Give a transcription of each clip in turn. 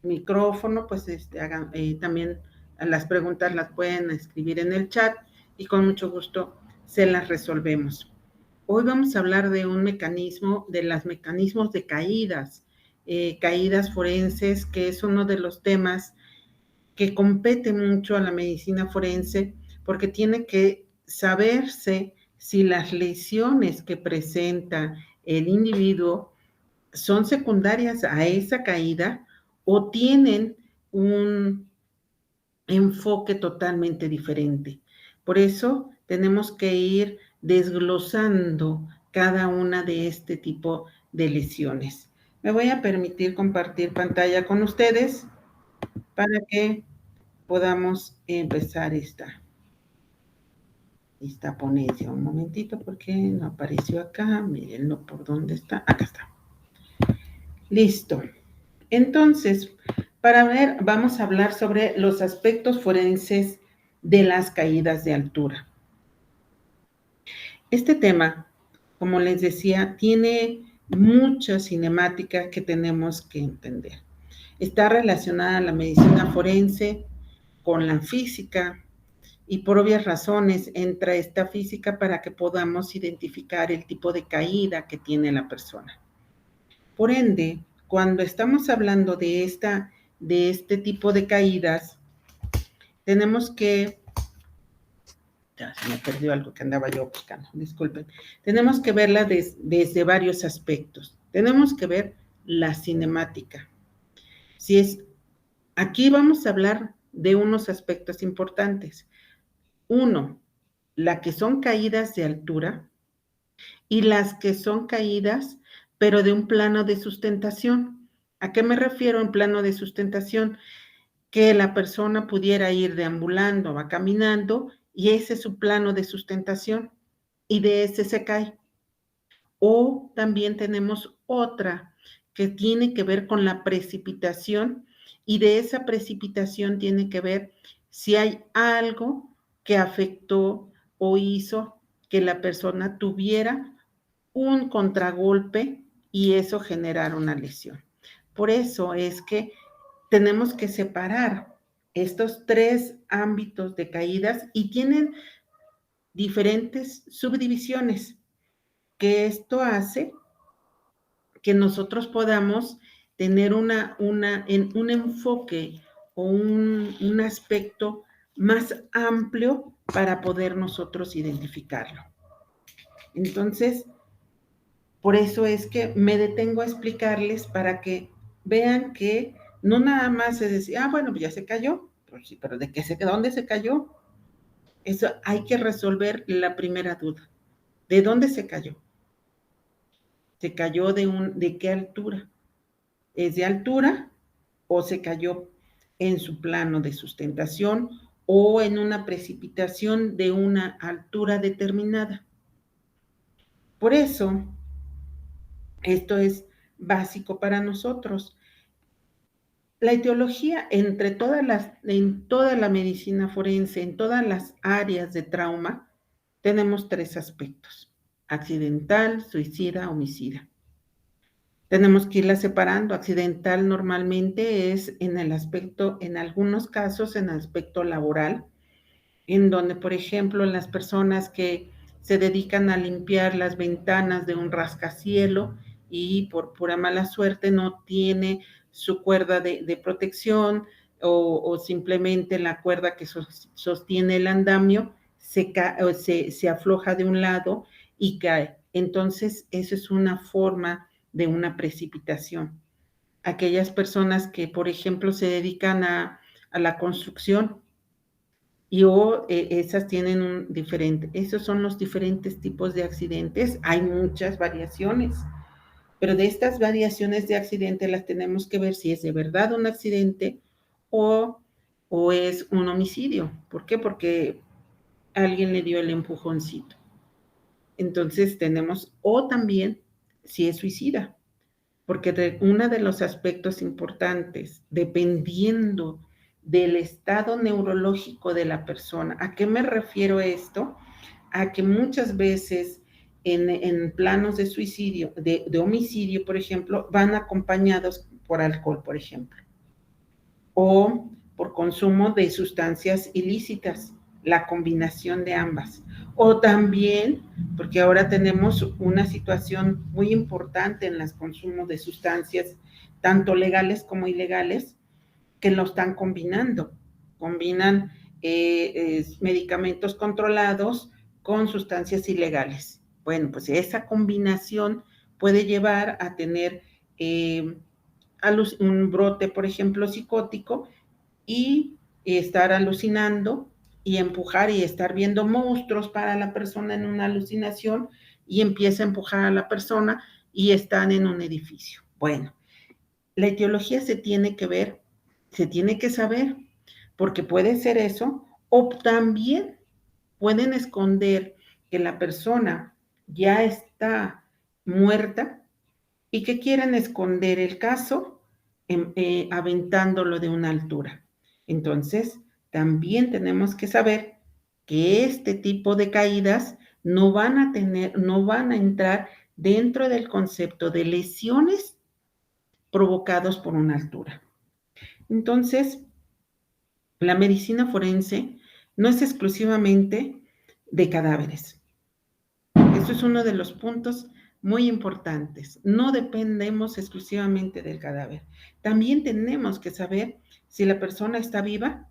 micrófono, pues hagan también las preguntas las pueden escribir en el chat y con mucho gusto se las resolvemos. Hoy vamos a hablar de un mecanismo, de los mecanismos de caídas forenses, que es uno de los temas que compete mucho a la medicina forense, porque tiene que saberse si las lesiones que presenta el individuo son secundarias a esa caída o tienen un enfoque totalmente diferente. Por eso tenemos que ir desglosando cada una de este tipo de lesiones. Me voy a permitir compartir pantalla con ustedes para que podamos empezar esta ponencia. Un momentito porque no apareció acá. Mírenlo por dónde está. Acá está. Listo. Entonces, para ver, vamos a hablar sobre los aspectos forenses de las caídas de altura. Este tema, como les decía, tiene mucha cinemática que tenemos que entender. Está relacionada a la medicina forense con la física y por obvias razones entra esta física para que podamos identificar el tipo de caída que tiene la persona. Por ende, cuando estamos hablando de este tipo de caídas, tenemos que, ya se me perdió algo que andaba yo buscando, disculpen, tenemos que verla desde varios aspectos. Tenemos que ver la cinemática. Aquí vamos a hablar de unos aspectos importantes. Uno, las que son caídas de altura y las que son caídas, pero de un plano de sustentación. ¿A qué me refiero en plano de sustentación? Que la persona pudiera ir deambulando, va caminando, y ese es su plano de sustentación, y de ese se cae. O también tenemos otra que tiene que ver con la precipitación, y de esa precipitación tiene que ver si hay algo que afectó o hizo que la persona tuviera un contragolpe y eso generara una lesión. Por eso es que tenemos que separar estos tres ámbitos de caídas y tienen diferentes subdivisiones, que esto hace que nosotros podamos tener un enfoque o un aspecto más amplio para poder nosotros identificarlo. Entonces, por eso es que me detengo a explicarles para que vean que no nada más se decía, bueno, pues ya se cayó, pues sí, pero ¿dónde se cayó? Eso hay que resolver la primera duda. ¿De dónde se cayó? ¿Se cayó de qué altura? ¿Es de altura o se cayó en su plano de sustentación o en una precipitación de una altura determinada? Por eso, esto es básico para nosotros. La etiología en toda la medicina forense, en todas las áreas de trauma, tenemos tres aspectos: accidental, suicida, homicida. Tenemos que irla separando. Accidental normalmente es en algunos casos, en el aspecto laboral, en donde, por ejemplo, las personas que se dedican a limpiar las ventanas de un rascacielos y por pura mala suerte no tiene su cuerda de protección o simplemente la cuerda que sostiene el andamio se afloja de un lado y cae. Entonces, eso es una forma de una precipitación. Aquellas personas que, por ejemplo, se dedican a la construcción, esas tienen un diferente. Esos son los diferentes tipos de accidentes. Hay muchas variaciones, pero de estas variaciones de accidente las tenemos que ver si es de verdad un accidente o es un homicidio. ¿Por qué? Porque alguien le dio el empujoncito. Entonces tenemos, o también si es suicida, porque uno de los aspectos importantes, dependiendo del estado neurológico de la persona. ¿A qué me refiero esto? A que muchas veces en planos de suicidio, de homicidio, por ejemplo, van acompañados por alcohol, por ejemplo. o por consumo de sustancias ilícitas, la combinación de ambas. O también, porque ahora tenemos una situación muy importante en los consumos de sustancias, tanto legales como ilegales, que lo están combinando. Combinan medicamentos controlados con sustancias ilegales. Bueno, pues esa combinación puede llevar a tener eh, un brote, por ejemplo, psicótico y estar alucinando y empujar y estar viendo monstruos para la persona en una alucinación y empieza a empujar a la persona y están en un edificio. Bueno, la etiología se tiene que ver, se tiene que saber, porque puede ser eso, o también pueden esconder que la persona ya está muerta y que quieren esconder el caso aventándolo de una altura. Entonces, también tenemos que saber que este tipo de caídas no van a tener, no van a entrar dentro del concepto de lesiones provocados por una altura. Entonces, la medicina forense no es exclusivamente de cadáveres. Eso es uno de los puntos muy importantes. No dependemos exclusivamente del cadáver. También tenemos que saber si la persona está viva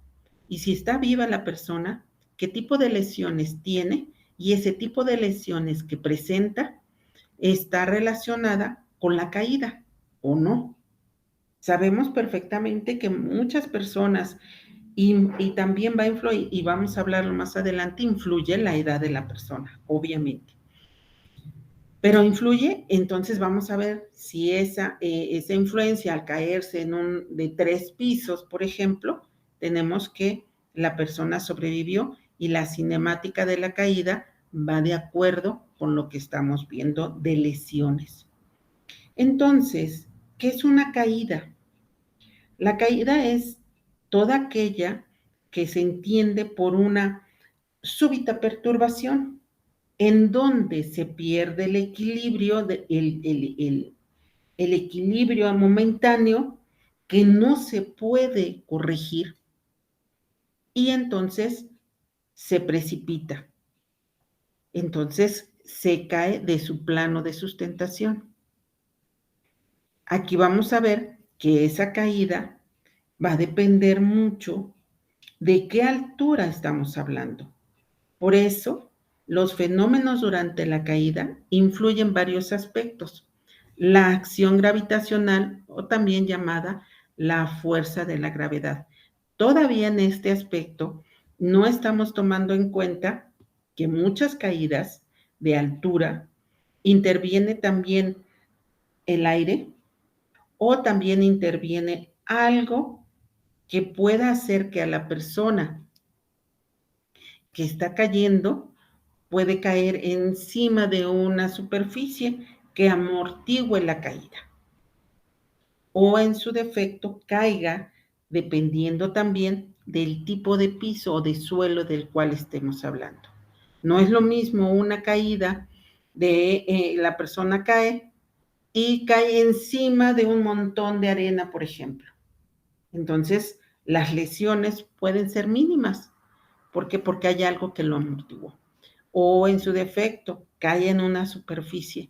y si está viva la persona, qué tipo de lesiones tiene y ese tipo de lesiones que presenta está relacionada con la caída o no. Sabemos perfectamente que muchas personas, y también va a influir, y vamos a hablarlo más adelante, influye la edad de la persona, obviamente. Pero influye, entonces vamos a ver si esa influencia al caerse de 3 pisos, por ejemplo, tenemos que la persona sobrevivió y la cinemática de la caída va de acuerdo con lo que estamos viendo de lesiones. Entonces, ¿qué es una caída? La caída es toda aquella que se entiende por una súbita perturbación en donde se pierde el equilibrio, el equilibrio momentáneo que no se puede corregir y entonces se precipita. Entonces se cae de su plano de sustentación. Aquí vamos a ver que esa caída va a depender mucho de qué altura estamos hablando. Por eso, los fenómenos durante la caída influyen varios aspectos. La acción gravitacional, o también llamada la fuerza de la gravedad. Todavía en este aspecto no estamos tomando en cuenta que muchas caídas de altura interviene también el aire o también interviene algo que pueda hacer que a la persona que está cayendo puede caer encima de una superficie que amortigüe la caída o en su defecto caiga dependiendo también del tipo de piso o de suelo del cual estemos hablando. No es lo mismo una caída de la persona cae y cae encima de un montón de arena, por ejemplo. Entonces, las lesiones pueden ser mínimas. ¿Por qué? Porque hay algo que lo amortiguó. O en su defecto, cae en una superficie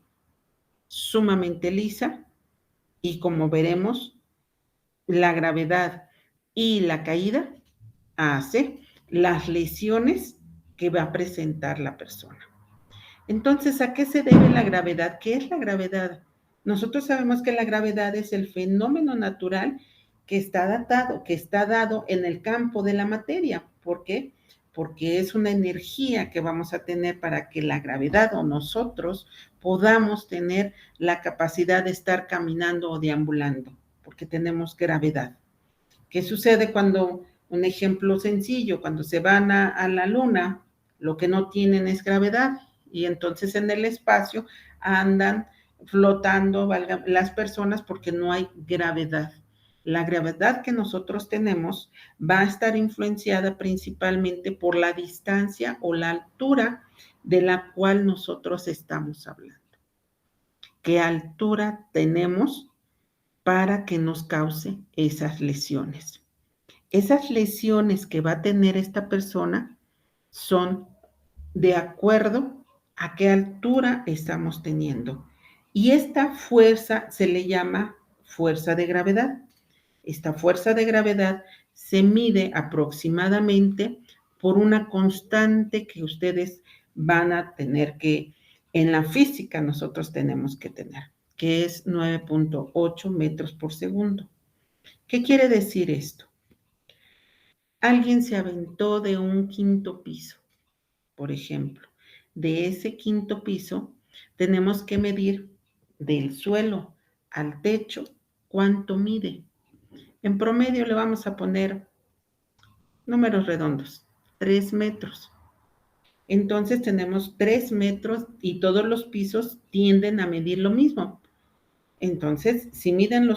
sumamente lisa y como veremos, la gravedad y la caída hace las lesiones que va a presentar la persona. Entonces, ¿a qué se debe la gravedad? ¿Qué es la gravedad? Nosotros sabemos que la gravedad es el fenómeno natural que está datado, que está dado en el campo de la materia. ¿Por qué? Porque es una energía que vamos a tener para que la gravedad o nosotros podamos tener la capacidad de estar caminando o deambulando, porque tenemos gravedad. ¿Qué sucede cuando, un ejemplo sencillo, cuando se van a la luna, lo que no tienen es gravedad y entonces en el espacio andan flotando las personas porque no hay gravedad. La gravedad que nosotros tenemos va a estar influenciada principalmente por la distancia o la altura de la cual nosotros estamos hablando. ¿Qué altura tenemos para que nos cause esas lesiones? Esas lesiones que va a tener esta persona son de acuerdo a qué altura estamos teniendo. Y esta fuerza se le llama fuerza de gravedad. Esta fuerza de gravedad se mide aproximadamente por una constante que ustedes van a tener que, en la física nosotros tenemos que tener, que es 9.8 metros por segundo. ¿Qué quiere decir esto? Alguien se aventó de un quinto piso, por ejemplo. De ese quinto piso tenemos que medir del suelo al techo cuánto mide. En promedio le vamos a poner números redondos, 3 metros. Entonces tenemos 3 metros y todos los pisos tienden a medir lo mismo. Entonces, si miden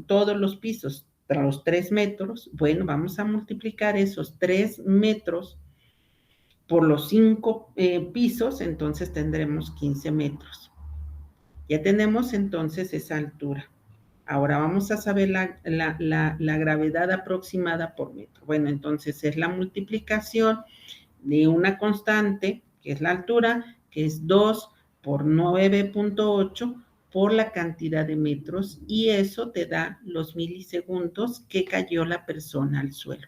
todos los pisos tras los 3 metros, bueno, vamos a multiplicar esos 3 metros por los 5 pisos, entonces tendremos 15 metros. Ya tenemos entonces esa altura. Ahora vamos a saber la gravedad aproximada por metro. Bueno, entonces es la multiplicación de una constante, que es la altura, que es 2 por 9.8 por la cantidad de metros, y eso te da los milisegundos que cayó la persona al suelo.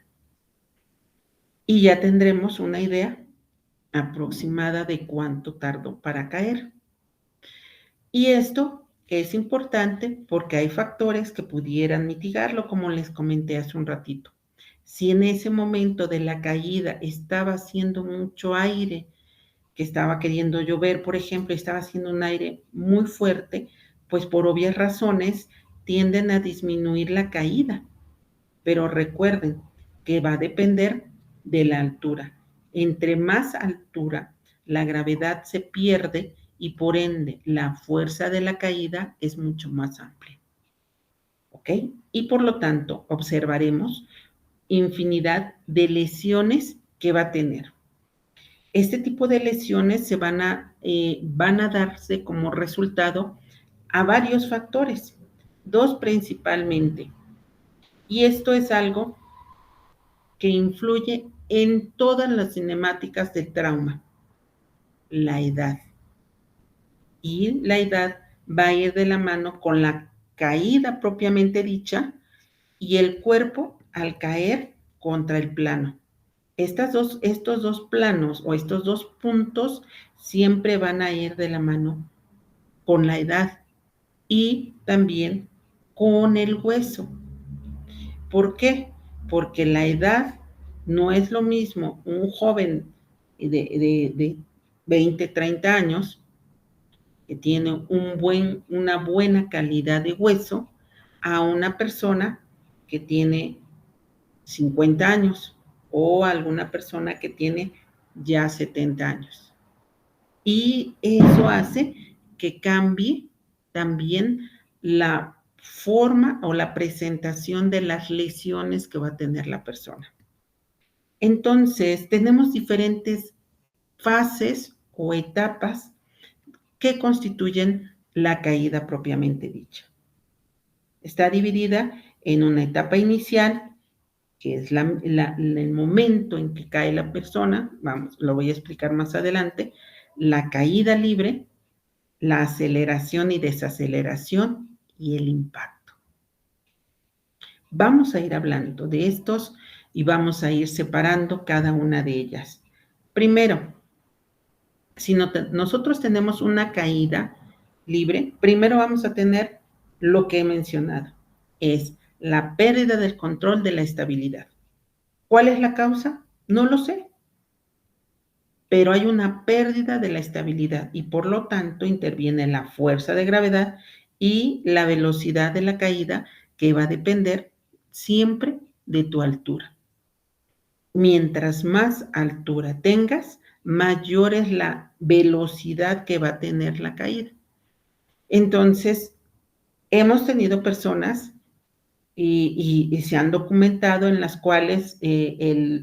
Y ya tendremos una idea aproximada de cuánto tardó para caer. Y esto es importante porque hay factores que pudieran mitigarlo, como les comenté hace un ratito. Si en ese momento de la caída estaba haciendo mucho aire, que estaba queriendo llover, por ejemplo, estaba haciendo un aire muy fuerte, pues por obvias razones tienden a disminuir la caída. Pero recuerden que va a depender de la altura. Entre más altura, la gravedad se pierde y por ende la fuerza de la caída es mucho más amplia. ¿Ok? Y por lo tanto observaremos infinidad de lesiones que va a tener. Este tipo de lesiones van a darse como resultado a varios factores, dos principalmente. Y esto es algo que influye en todas las cinemáticas del trauma, la edad. Y la edad va a ir de la mano con la caída propiamente dicha y el cuerpo al caer contra el plano. Estos dos planos o estos dos puntos siempre van a ir de la mano con la edad y también con el hueso. ¿Por qué? Porque la edad no es lo mismo un joven de 20, 30 años que tiene una buena calidad de hueso a una persona que tiene 50 años o alguna persona que tiene ya 70 años. Y eso hace que cambie también la forma o la presentación de las lesiones que va a tener la persona. Entonces, tenemos diferentes fases o etapas que constituyen la caída propiamente dicha. Está dividida en una etapa inicial, que es el momento en que cae la persona, lo voy a explicar más adelante, la caída libre, la aceleración y desaceleración y el impacto. Vamos a ir hablando de estos y vamos a ir separando cada una de ellas. Primero, si nosotros tenemos una caída libre, primero vamos a tener lo que he mencionado, es la pérdida del control de la estabilidad. ¿Cuál es la causa? No lo sé, pero hay una pérdida de la estabilidad y por lo tanto interviene la fuerza de gravedad y la velocidad de la caída, que va a depender siempre de tu altura. Mientras más altura tengas, mayor es la velocidad que va a tener la caída. Entonces, hemos tenido personas y se han documentado en las cuales,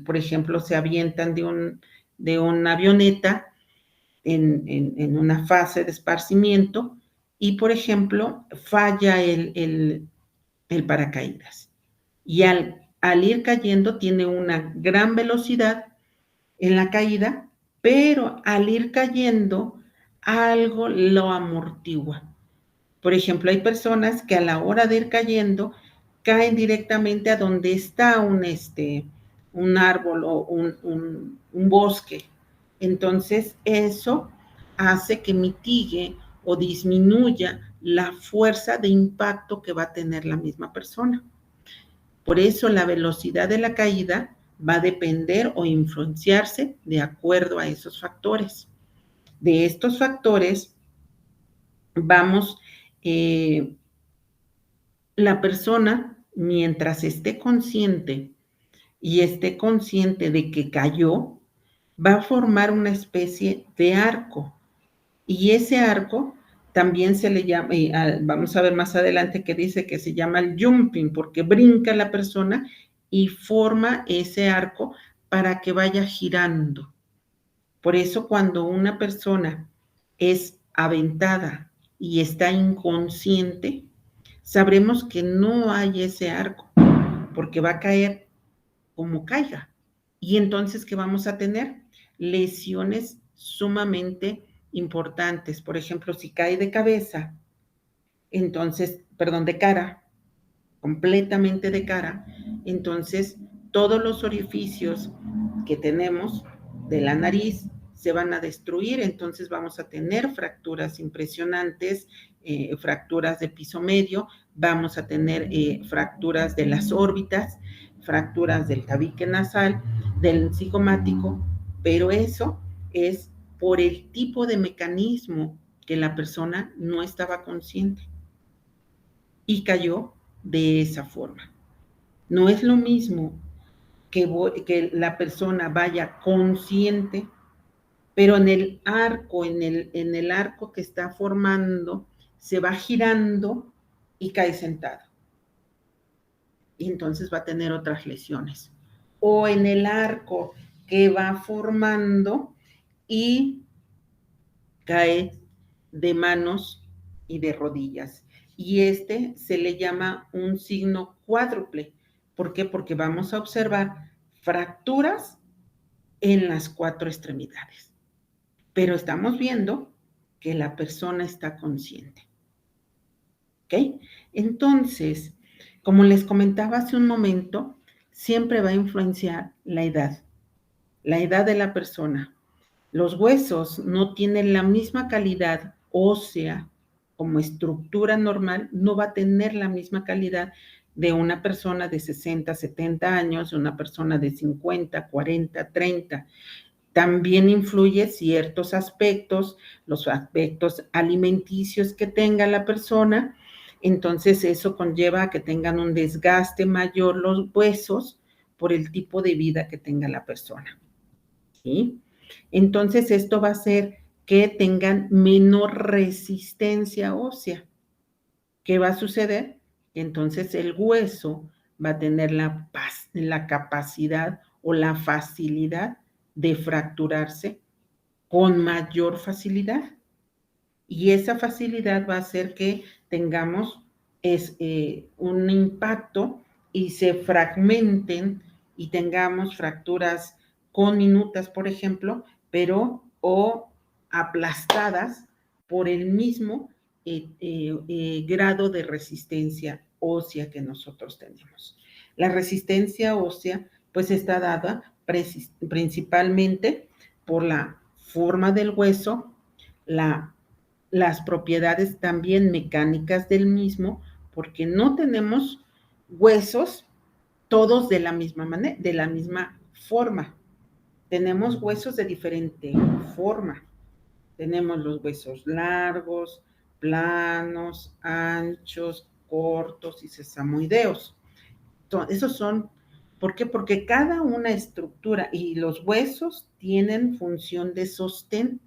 por ejemplo, se avientan de una avioneta en una fase de esparcimiento y, por ejemplo, falla el paracaídas. Y al al ir cayendo tiene una gran velocidad en la caída, pero al ir cayendo algo lo amortigua. Por ejemplo, hay personas que a la hora de ir cayendo caen directamente a donde está un árbol o un bosque. Entonces, eso hace que mitigue o disminuya la fuerza de impacto que va a tener la misma persona. Por eso la velocidad de la caída va a depender o influenciarse de acuerdo a esos factores. De estos factores vamos, la persona, mientras esté consciente y esté consciente de que cayó, va a formar una especie de arco. Y ese arco también se le llama, vamos a ver más adelante que dice que se llama el jumping, porque brinca la persona y forma ese arco para que vaya girando. Por eso cuando una persona es aventada y está inconsciente, sabremos que no hay ese arco, porque va a caer como caiga. Y entonces, ¿qué vamos a tener? Lesiones sumamente importantes. Por ejemplo, si cae de cabeza, entonces, perdón, de cara, completamente de cara, entonces todos los orificios que tenemos de la nariz se van a destruir, entonces vamos a tener fracturas impresionantes, fracturas de piso medio, vamos a tener fracturas de las órbitas, fracturas del tabique nasal, del cigomático, pero eso es por el tipo de mecanismo que la persona no estaba consciente y cayó de esa forma. No es lo mismo que la persona vaya consciente, pero en el arco, en el arco que está formando, se va girando y cae sentado. Y entonces va a tener otras lesiones. O en el arco que va formando y cae de manos y de rodillas. Y se le llama un signo cuádruple. ¿Por qué? Porque vamos a observar fracturas en las 4 extremidades. Pero estamos viendo que la persona está consciente. ¿Ok? Entonces, como les comentaba hace un momento, siempre va a influenciar la edad de la persona. Los huesos no tienen la misma calidad ósea como estructura normal, no va a tener la misma calidad de una persona de 60, 70 años, de una persona de 50, 40, 30. También influye ciertos aspectos, los aspectos alimenticios que tenga la persona, entonces eso conlleva a que tengan un desgaste mayor los huesos por el tipo de vida que tenga la persona. ¿Sí? Entonces esto va a hacer que tengan menor resistencia ósea. ¿Qué va a suceder? Entonces el hueso va a tener la capacidad o la facilidad de fracturarse con mayor facilidad. Y esa facilidad va a hacer que tengamos un impacto y se fragmenten y tengamos fracturas conminutas, por ejemplo, pero o aplastadas por el mismo grado de resistencia ósea que nosotros tenemos. La resistencia ósea pues está dada principalmente por la forma del hueso, las propiedades también mecánicas del mismo, porque no tenemos huesos todos de la misma manera, de la misma forma. Tenemos huesos de diferente forma. Tenemos los huesos largos, planos, anchos, cortos y sesamoideos. Esos son, ¿por qué? Porque cada una estructura y los huesos tienen función de sostén.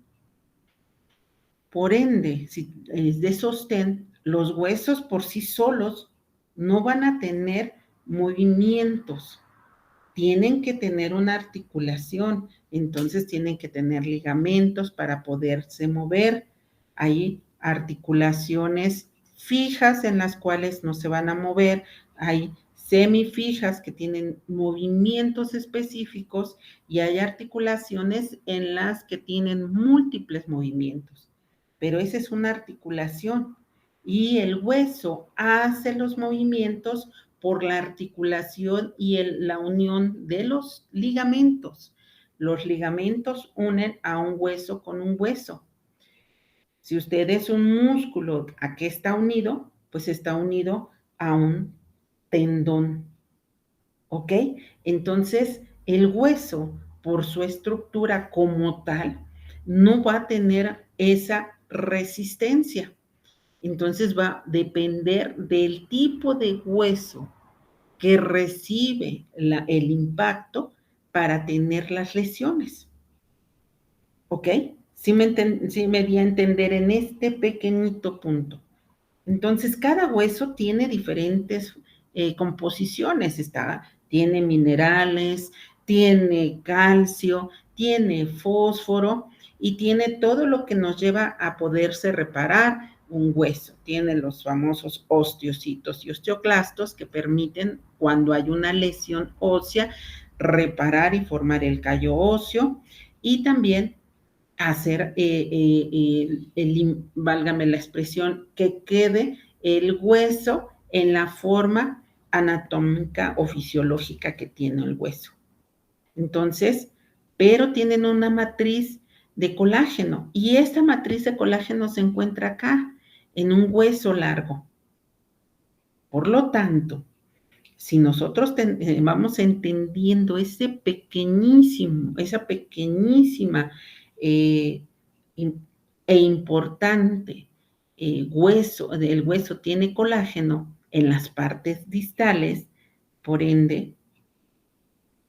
Por ende, si es de sostén, los huesos por sí solos no van a tener movimientos, tienen que tener una articulación, entonces tienen que tener ligamentos para poderse mover. Hay articulaciones fijas en las cuales no se van a mover, hay semifijas que tienen movimientos específicos y hay articulaciones en las que tienen múltiples movimientos. Pero esa es una articulación y el hueso hace los movimientos por la articulación y la unión de los ligamentos. Los ligamentos unen a un hueso con un hueso. Si usted es un músculo, ¿a qué está unido? Pues está unido a un tendón, ¿ok? Entonces, el hueso, por su estructura como tal, no va a tener esa resistencia. Entonces va a depender del tipo de hueso que recibe el impacto para tener las lesiones. ¿Ok? Sí me di a entender en este pequeñito punto. Entonces, cada hueso tiene diferentes composiciones. Tiene minerales, tiene calcio, tiene fósforo y tiene todo lo que nos lleva a poderse reparar un hueso. Tiene los famosos osteocitos y osteoclastos que permiten, cuando hay una lesión ósea, reparar y formar el callo óseo y también hacer, válgame la expresión, que quede el hueso en la forma anatómica o fisiológica que tiene el hueso. Entonces, pero tienen una matriz de colágeno y esta matriz de colágeno se encuentra acá, en un hueso largo. Por lo tanto, si nosotros vamos entendiendo esa pequeñísima eh, e importante hueso, el hueso tiene colágeno en las partes distales, por ende,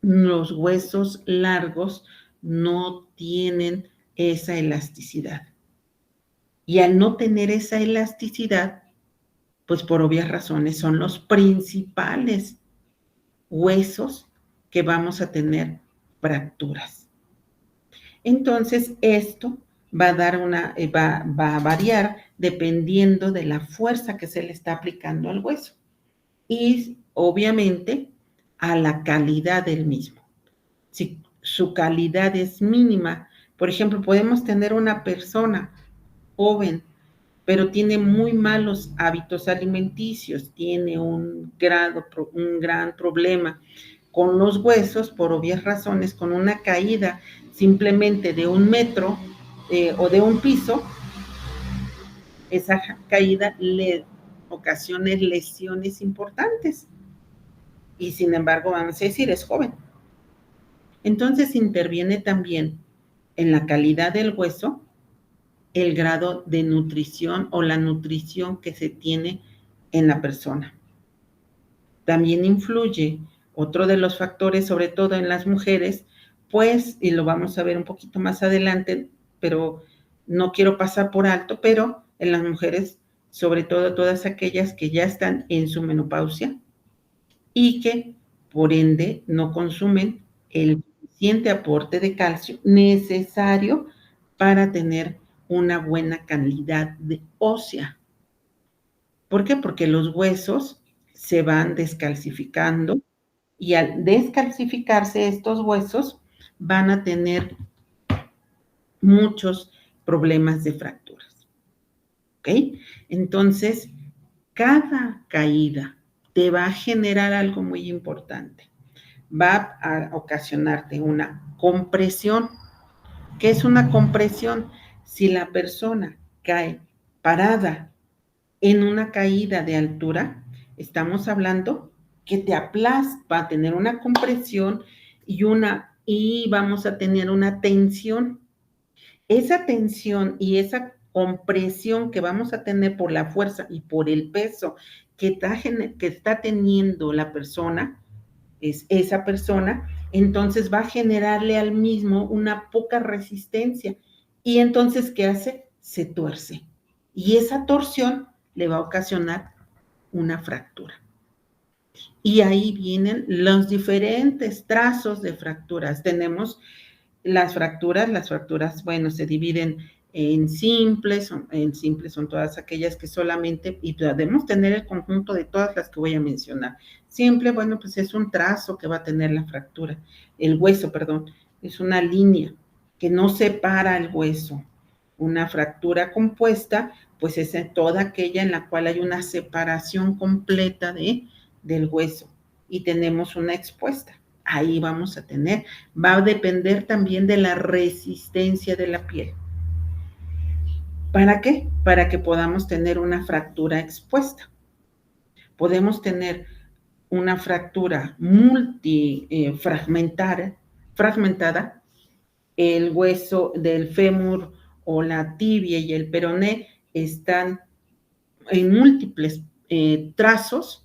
los huesos largos no tienen esa elasticidad. Y al no tener esa elasticidad, pues por obvias razones son los principales huesos que vamos a tener fracturas. Entonces, esto va a dar va a variar dependiendo de la fuerza que se le está aplicando al hueso y obviamente a la calidad del mismo. Si su calidad es mínima, por ejemplo, podemos tener una persona joven, pero tiene muy malos hábitos alimenticios, tiene un gran problema con los huesos, por obvias razones, con una caída simplemente de 1 metro o de un piso, esa caída le ocasiona lesiones importantes. Y sin embargo, vamos a decir, es joven. Entonces interviene también en la calidad del hueso el grado de nutrición o la nutrición que se tiene en la persona. También influye otro de los factores, sobre todo en las mujeres, pues, y lo vamos a ver un poquito más adelante, pero no quiero pasar por alto, pero en las mujeres, sobre todo todas aquellas que ya están en su menopausia y que, por ende, no consumen el suficiente aporte de calcio necesario para tener una buena calidad de ósea. ¿Por qué? Porque los huesos se van descalcificando y al descalcificarse estos huesos van a tener muchos problemas de fracturas. ¿Ok? Entonces, cada caída te va a generar algo muy importante. Va a ocasionarte una compresión. ¿Qué es una compresión? Si la persona cae parada en una caída de altura, estamos hablando que te aplasta, va a tener una compresión y vamos a tener una tensión. Esa tensión y esa compresión que vamos a tener por la fuerza y por el peso que está teniendo la persona, es esa persona, entonces va a generarle al mismo una poca resistencia. Y entonces, ¿qué hace? Se tuerce. Y esa torsión le va a ocasionar una fractura. Y ahí vienen los diferentes trazos de fracturas. Tenemos las fracturas, bueno, se dividen en simples son todas aquellas que solamente, y podemos tener el conjunto de todas las que voy a mencionar. Simple, bueno, pues es un trazo que va a tener la fractura, el hueso, perdón, es una línea que no separa el hueso. Una fractura compuesta, pues es toda aquella en la cual hay una separación completa del hueso y tenemos una expuesta. Ahí vamos a tener, va a depender también de la resistencia de la piel. ¿Para qué? Para que podamos tener una fractura expuesta. Podemos tener una fractura fragmentada, el hueso del fémur o la tibia y el peroné están en múltiples trazos,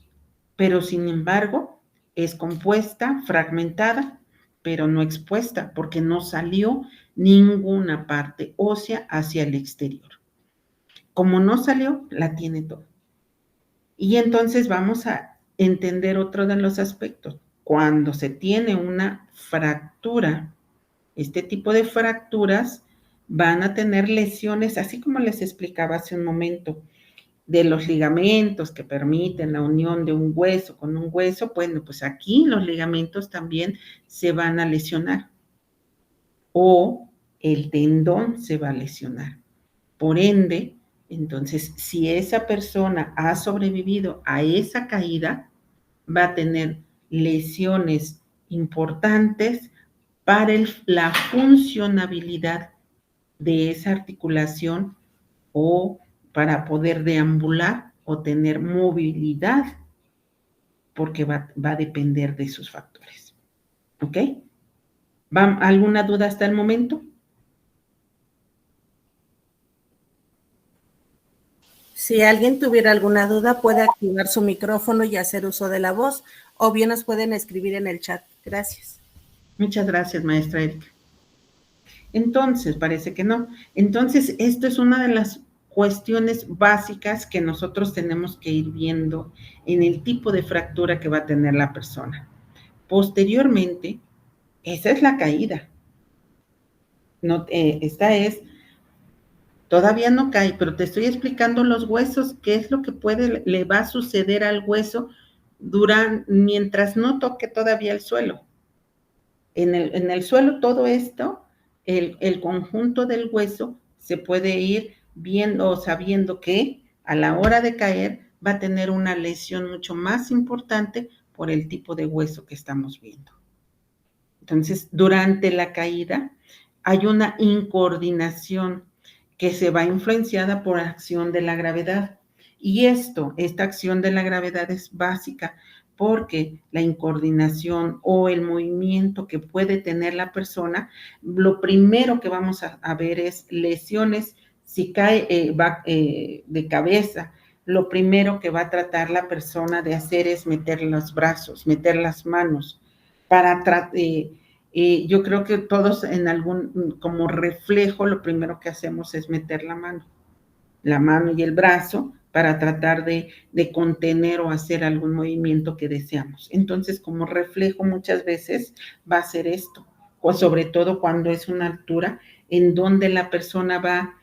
pero sin embargo es compuesta, fragmentada, pero no expuesta, porque no salió ninguna parte ósea hacia el exterior. Como no salió, la tiene todo. Y entonces vamos a entender otro de los aspectos. Cuando se tiene una fractura, este tipo de fracturas van a tener lesiones, así como les explicaba hace un momento, de los ligamentos que permiten la unión de un hueso con un hueso. Bueno, pues aquí los ligamentos también se van a lesionar o el tendón se va a lesionar. Por ende, entonces, si esa persona ha sobrevivido a esa caída, va a tener lesiones importantes para la funcionabilidad de esa articulación o para poder deambular o tener movilidad, porque va a depender de esos factores. ¿Ok? ¿Alguna duda hasta el momento? Si alguien tuviera alguna duda, puede activar su micrófono y hacer uso de la voz, o bien nos pueden escribir en el chat. Gracias. Muchas gracias, maestra Erika. Entonces, parece que no. Entonces, esto es una de las cuestiones básicas que nosotros tenemos que ir viendo en el tipo de fractura que va a tener la persona. Posteriormente, esa es la caída. No, esta es, todavía no cae, pero te estoy explicando los huesos, qué es lo que le va a suceder al hueso mientras no toque todavía el suelo. En el suelo todo esto, el conjunto del hueso se puede ir viendo o sabiendo que a la hora de caer va a tener una lesión mucho más importante por el tipo de hueso que estamos viendo. Entonces, durante la caída hay una incoordinación que se va influenciada por acción de la gravedad. Y esta acción de la gravedad es básica porque la incoordinación o el movimiento que puede tener la persona, lo primero que vamos a ver es lesiones. Si cae de cabeza, lo primero que va a tratar la persona de hacer es meter los brazos, meter las manos, para yo creo que todos como reflejo, lo primero que hacemos es meter la mano y el brazo para tratar de contener o hacer algún movimiento que deseamos. Entonces, como reflejo muchas veces va a ser esto, o sobre todo cuando es una altura en donde la persona va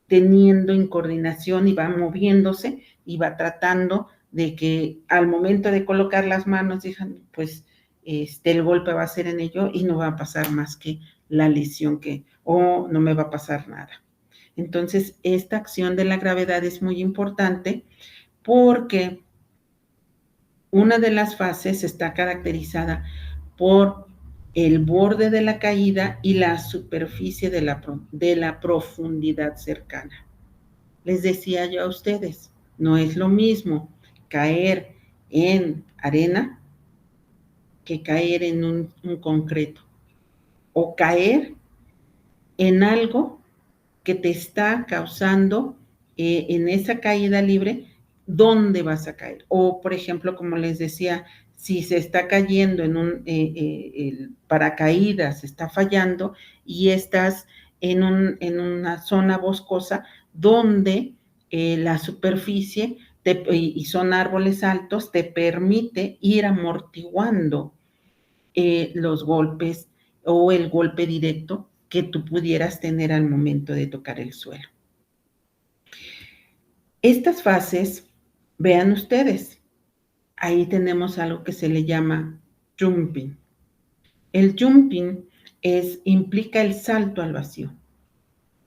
teniendo incoordinación y va moviéndose y va tratando de que al momento de colocar las manos, pues el golpe va a ser en ello y no va a pasar más que la lesión o no me va a pasar nada. Entonces, esta acción de la gravedad es muy importante porque una de las fases está caracterizada por el borde de la caída y la superficie de la profundidad cercana. Les decía yo a ustedes, no es lo mismo caer en arena que caer en un concreto o caer en algo que te está causando en esa caída libre, ¿dónde vas a caer? O, por ejemplo, como les decía, si se está cayendo el paracaídas está fallando y estás en una zona boscosa donde la superficie y son árboles altos, te permite ir amortiguando los golpes o el golpe directo que tú pudieras tener al momento de tocar el suelo. Estas fases, vean ustedes, ahí tenemos algo que se le llama jumping. El jumping implica el salto al vacío.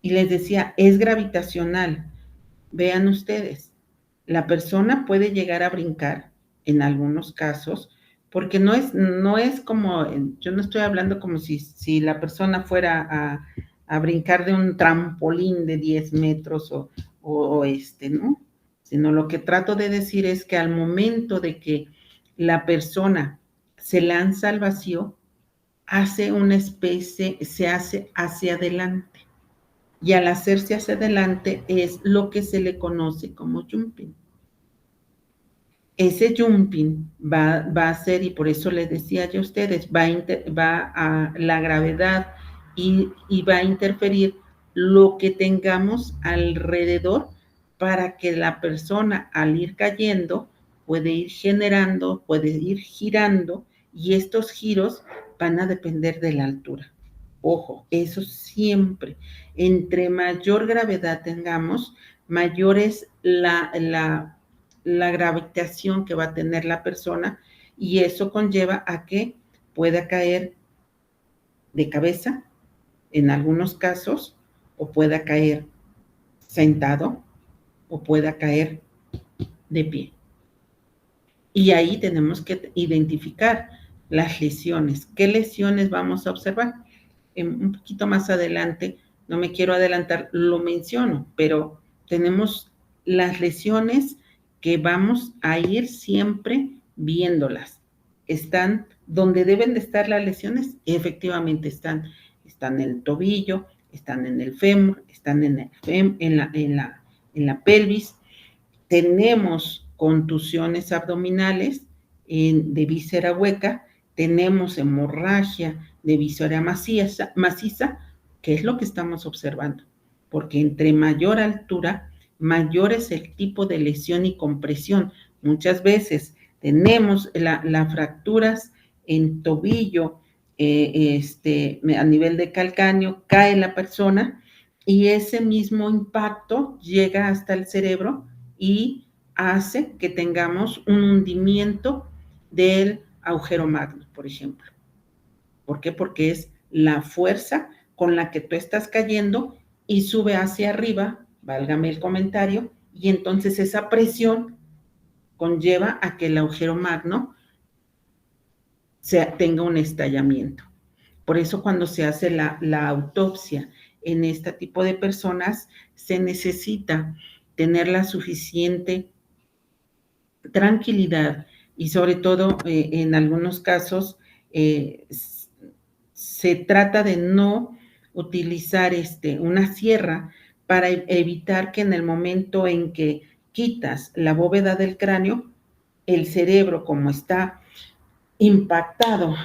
Y les decía, es gravitacional. Vean ustedes, la persona puede llegar a brincar en algunos casos, porque no es como, yo no estoy hablando como si la persona fuera a brincar de un trampolín de 10 metros ¿no? Sino lo que trato de decir es que al momento de que la persona se lanza al vacío, se hace hacia adelante. Y al hacerse hacia adelante es lo que se le conoce como jumping. Ese jumping va a ser, y por eso les decía yo a ustedes, va a la gravedad y va a interferir lo que tengamos alrededor para que la persona al ir cayendo puede ir generando, puede ir girando, y estos giros van a depender de la altura. Ojo, eso siempre, entre mayor gravedad tengamos, mayor es la gravitación que va a tener la persona, y eso conlleva a que pueda caer de cabeza en algunos casos, o pueda caer sentado, o pueda caer de pie. Y ahí tenemos que identificar las lesiones. ¿Qué lesiones vamos a observar? Un poquito más adelante, no me quiero adelantar, lo menciono, pero tenemos las lesiones que vamos a ir siempre viéndolas. ¿Están donde deben de estar las lesiones? Efectivamente están en el tobillo, están en el fémur, están en la pelvis. Tenemos contusiones abdominales de víscera hueca, tenemos hemorragia de víscera maciza, que es lo que estamos observando, porque entre mayor altura, mayor es el tipo de lesión y compresión. Muchas veces tenemos las fracturas en tobillo, a nivel de calcáneo, cae la persona y ese mismo impacto llega hasta el cerebro y hace que tengamos un hundimiento del agujero magno, por ejemplo. ¿Por qué? Porque es la fuerza con la que tú estás cayendo y sube hacia arriba, válgame el comentario, y entonces esa presión conlleva a que el agujero magno tenga un estallamiento. Por eso cuando se hace la autopsia en este tipo de personas, se necesita tener la suficiente tranquilidad y sobre todo en algunos casos se trata de no utilizar una sierra para evitar que en el momento en que quitas la bóveda del cráneo, el cerebro, como está impactado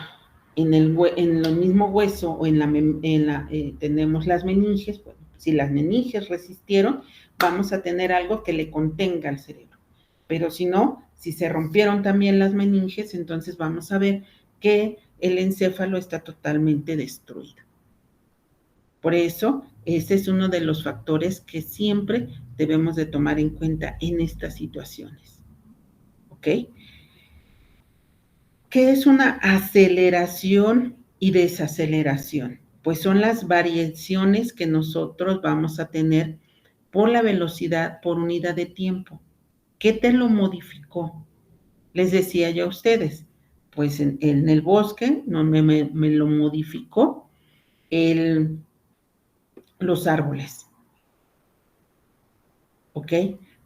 en el mismo hueso o tenemos las meninges, bueno, si las meninges resistieron, vamos a tener algo que le contenga al cerebro. Pero si no, si se rompieron también las meninges, entonces vamos a ver que el encéfalo está totalmente destruido. Por eso, ese es uno de los factores que siempre debemos de tomar en cuenta en estas situaciones. ¿Ok? ¿Qué es una aceleración y desaceleración? Pues son las variaciones que nosotros vamos a tener por la velocidad por unidad de tiempo. ¿Qué te lo modificó? Les decía yo a ustedes, pues en el bosque no, me lo modificó los árboles, ¿ok?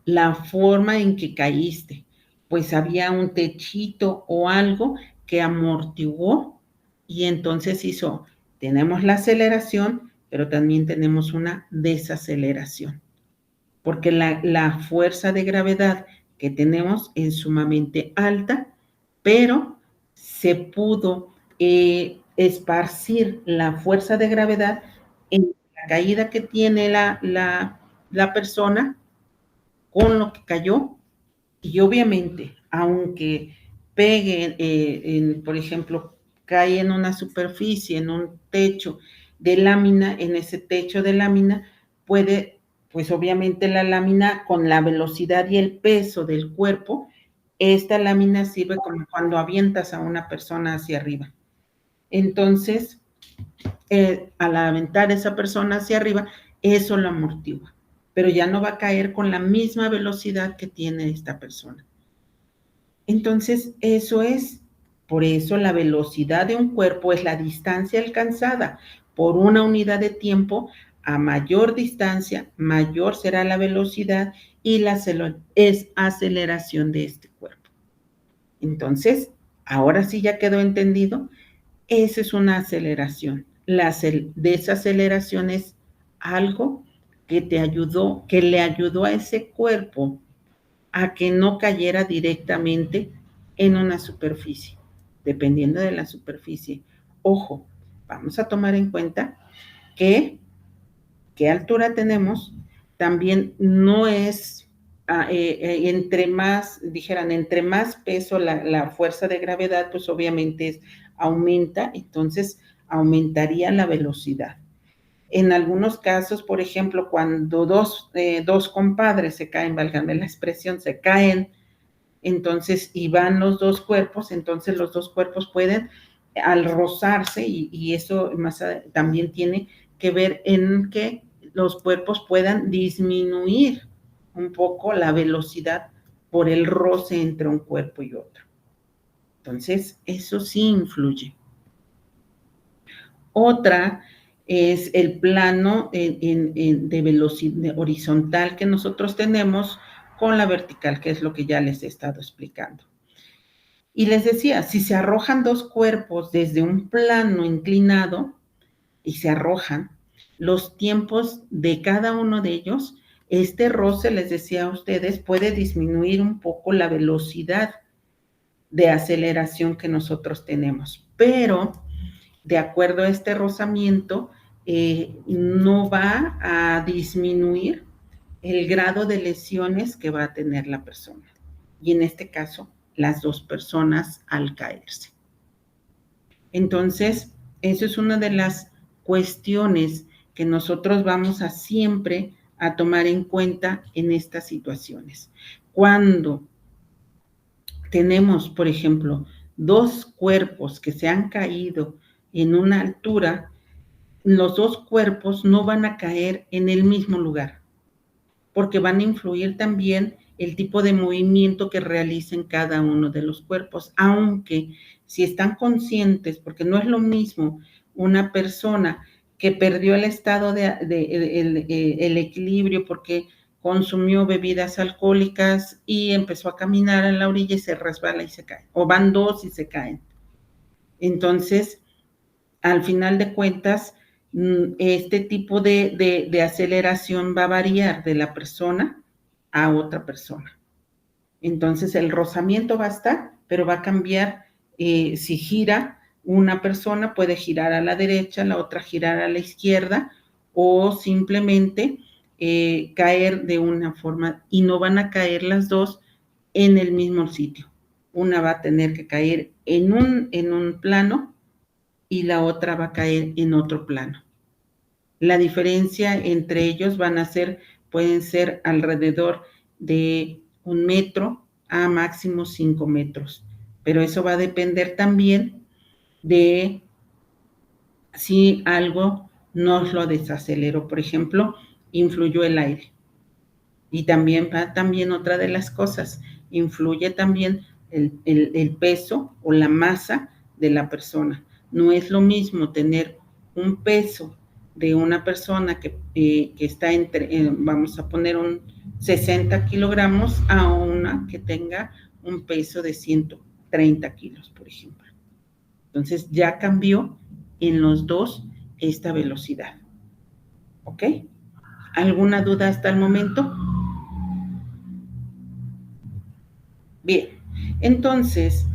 La forma en que caíste, pues había un techito o algo que amortiguó y entonces tenemos la aceleración, pero también tenemos una desaceleración, porque la fuerza de gravedad que tenemos es sumamente alta, pero se pudo esparcir la fuerza de gravedad en la caída que tiene la persona con lo que cayó, y obviamente, aunque pegue, por ejemplo, cae en una superficie, en un techo de lámina, en ese techo de lámina, puede, pues obviamente la lámina con la velocidad y el peso del cuerpo, esta lámina sirve como cuando avientas a una persona hacia arriba. Entonces, al aventar a esa persona hacia arriba, eso lo amortigua, pero ya no va a caer con la misma velocidad que tiene esta persona. Entonces, eso es, por eso la velocidad de un cuerpo es la distancia alcanzada por una unidad de tiempo. A mayor distancia, mayor será la velocidad y la es aceleración de este cuerpo. Entonces, ahora sí ya quedó entendido. Esa es una aceleración. La desaceleración es algo que te ayudó, que le ayudó a ese cuerpo a que no cayera directamente en una superficie, dependiendo de la superficie. Ojo, vamos a tomar en cuenta que qué altura tenemos, también no es, entre más, dijeran, entre más peso la fuerza de gravedad, pues obviamente aumenta, entonces aumentaría la velocidad. En algunos casos, por ejemplo, cuando dos compadres se caen, válgame la expresión, se caen, entonces, y van los dos cuerpos, entonces los dos cuerpos pueden, al rozarse, y eso más también tiene que ver en que los cuerpos puedan disminuir un poco la velocidad por el roce entre un cuerpo y otro. Entonces, eso sí influye. Otra es el plano de velocidad horizontal que nosotros tenemos con la vertical, que es lo que ya les he estado explicando. Y les decía, si se arrojan dos cuerpos desde un plano inclinado y se arrojan, los tiempos de cada uno de ellos, este roce, les decía a ustedes, puede disminuir un poco la velocidad de aceleración que nosotros tenemos. Pero, de acuerdo a este rozamiento, no va a disminuir el grado de lesiones que va a tener la persona. Y en este caso, las dos personas al caerse. Entonces, eso es una de las cuestiones que nosotros vamos a siempre a tomar en cuenta en estas situaciones. Cuando tenemos, por ejemplo, dos cuerpos que se han caído en una altura, los dos cuerpos no van a caer en el mismo lugar, porque van a influir también el tipo de movimiento que realicen cada uno de los cuerpos, aunque si están conscientes, porque no es lo mismo una persona que perdió el estado el equilibrio porque consumió bebidas alcohólicas y empezó a caminar en la orilla y se resbala y se cae, o van dos y se caen. Entonces, al final de cuentas, este tipo de aceleración va a variar de la persona a otra persona. Entonces el rozamiento va a estar, pero va a cambiar. Si gira una persona, puede girar a la derecha, la otra girar a la izquierda, o simplemente caer de una forma, y no van a caer las dos en el mismo sitio. Una va a tener que caer en un plano y la otra va a caer en otro plano. La diferencia entre ellos pueden ser alrededor de 1 metro a máximo 5 metros, pero eso va a depender también de si algo nos lo desaceleró. Por ejemplo, influyó el aire. Y también otra de las cosas, influye también el peso o la masa de la persona. No es lo mismo tener un peso de una persona que está vamos a poner 60 kilogramos, a una que tenga un peso de 130 kilos, por ejemplo. Entonces ya cambió en los dos esta velocidad. ¿Ok? ¿Alguna duda hasta el momento? Bien, entonces,